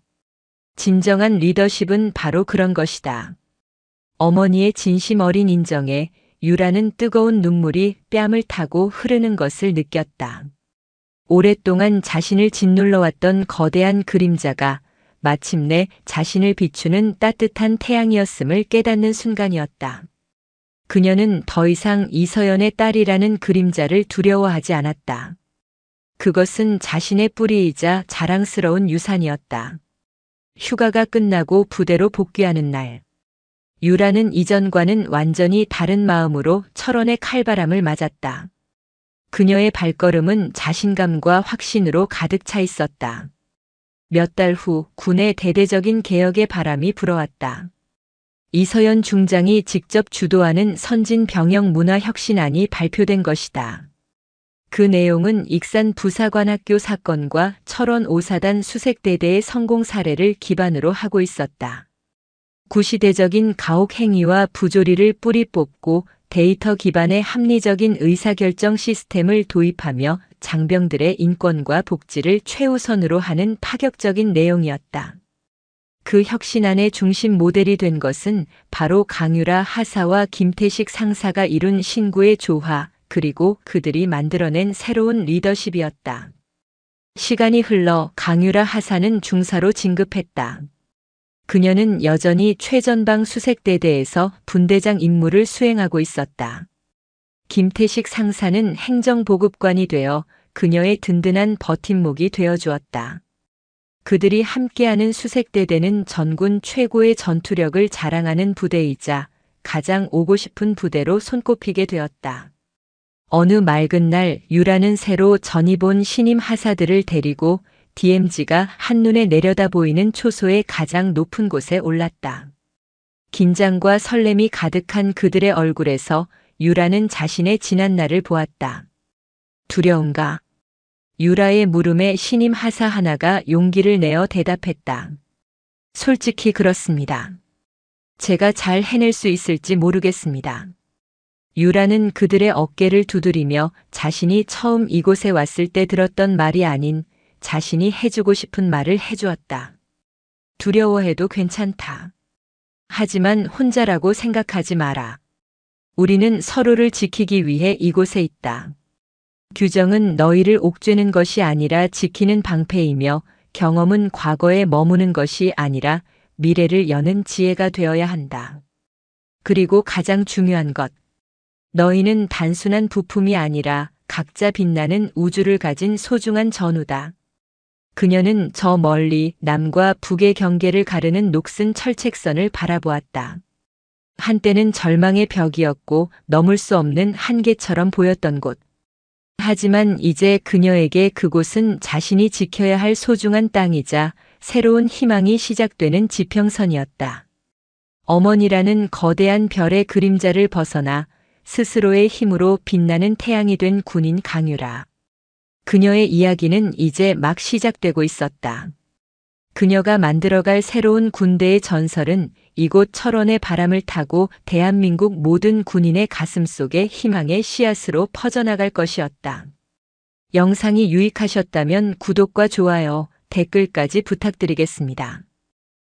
진정한 리더십은 바로 그런 것이다. 어머니의 진심 어린 인정에 유라는 뜨거운 눈물이 뺨을 타고 흐르는 것을 느꼈다. 오랫동안 자신을 짓눌러왔던 거대한 그림자가 마침내 자신을 비추는 따뜻한 태양이었음을 깨닫는 순간이었다. 그녀는 더 이상 이서연의 딸이라는 그림자를 두려워하지 않았다. 그것은 자신의 뿌리이자 자랑스러운 유산이었다. 휴가가 끝나고 부대로 복귀하는 날. 유라는 이전과는 완전히 다른 마음으로 철원의 칼바람을 맞았다. 그녀의 발걸음은 자신감과 확신으로 가득 차 있었다. 몇 달 후 군의 대대적인 개혁의 바람이 불어왔다. 이서연 중장이 직접 주도하는 선진 병영 문화 혁신안이 발표된 것이다. 그 내용은 익산 부사관학교 사건과 철원 5사단 수색대대의 성공 사례를 기반으로 하고 있었다. 구시대적인 가혹 행위와 부조리를 뿌리 뽑고 데이터 기반의 합리적인 의사결정 시스템을 도입하며 장병들의 인권과 복지를 최우선으로 하는 파격적인 내용이었다. 그 혁신안의 중심 모델이 된 것은 바로 강유라 하사와 김태식 상사가 이룬 신구의 조화, 그리고 그들이 만들어낸 새로운 리더십이었다. 시간이 흘러 강유라 하사는 중사로 진급했다. 그녀는 여전히 최전방 수색대대에서 분대장 임무를 수행하고 있었다. 김태식 상사는 행정보급관이 되어 그녀의 든든한 버팀목이 되어 주었다. 그들이 함께하는 수색대대는 전군 최고의 전투력을 자랑하는 부대이자 가장 오고 싶은 부대로 손꼽히게 되었다. 어느 맑은 날 유라는 새로 전입 온 신임 하사들을 데리고 DMZ가 한눈에 내려다 보이는 초소의 가장 높은 곳에 올랐다. 긴장과 설렘이 가득한 그들의 얼굴에서 유라는 자신의 지난 날을 보았다. 두려운가? 유라의 물음에 신임 하사 하나가 용기를 내어 대답했다. 솔직히 그렇습니다. 제가 잘 해낼 수 있을지 모르겠습니다. 유라는 그들의 어깨를 두드리며 자신이 처음 이곳에 왔을 때 들었던 말이 아닌 자신이 해주고 싶은 말을 해주었다. 두려워해도 괜찮다. 하지만 혼자라고 생각하지 마라. 우리는 서로를 지키기 위해 이곳에 있다. 규정은 너희를 옥죄는 것이 아니라 지키는 방패이며 경험은 과거에 머무는 것이 아니라 미래를 여는 지혜가 되어야 한다. 그리고 가장 중요한 것. 너희는 단순한 부품이 아니라 각자 빛나는 우주를 가진 소중한 전우다. 그녀는 저 멀리 남과 북의 경계를 가르는 녹슨 철책선을 바라보았다. 한때는 절망의 벽이었고 넘을 수 없는 한계처럼 보였던 곳. 하지만 이제 그녀에게 그곳은 자신이 지켜야 할 소중한 땅이자 새로운 희망이 시작되는 지평선이었다. 어머니라는 거대한 별의 그림자를 벗어나 스스로의 힘으로 빛나는 태양이 된 군인 강유라. 그녀의 이야기는 이제 막 시작되고 있었다. 그녀가 만들어갈 새로운 군대의 전설은 이곳 철원의 바람을 타고 대한민국 모든 군인의 가슴 속에 희망의 씨앗으로 퍼져나갈 것이었다. 영상이 유익하셨다면 구독과 좋아요, 댓글까지 부탁드리겠습니다.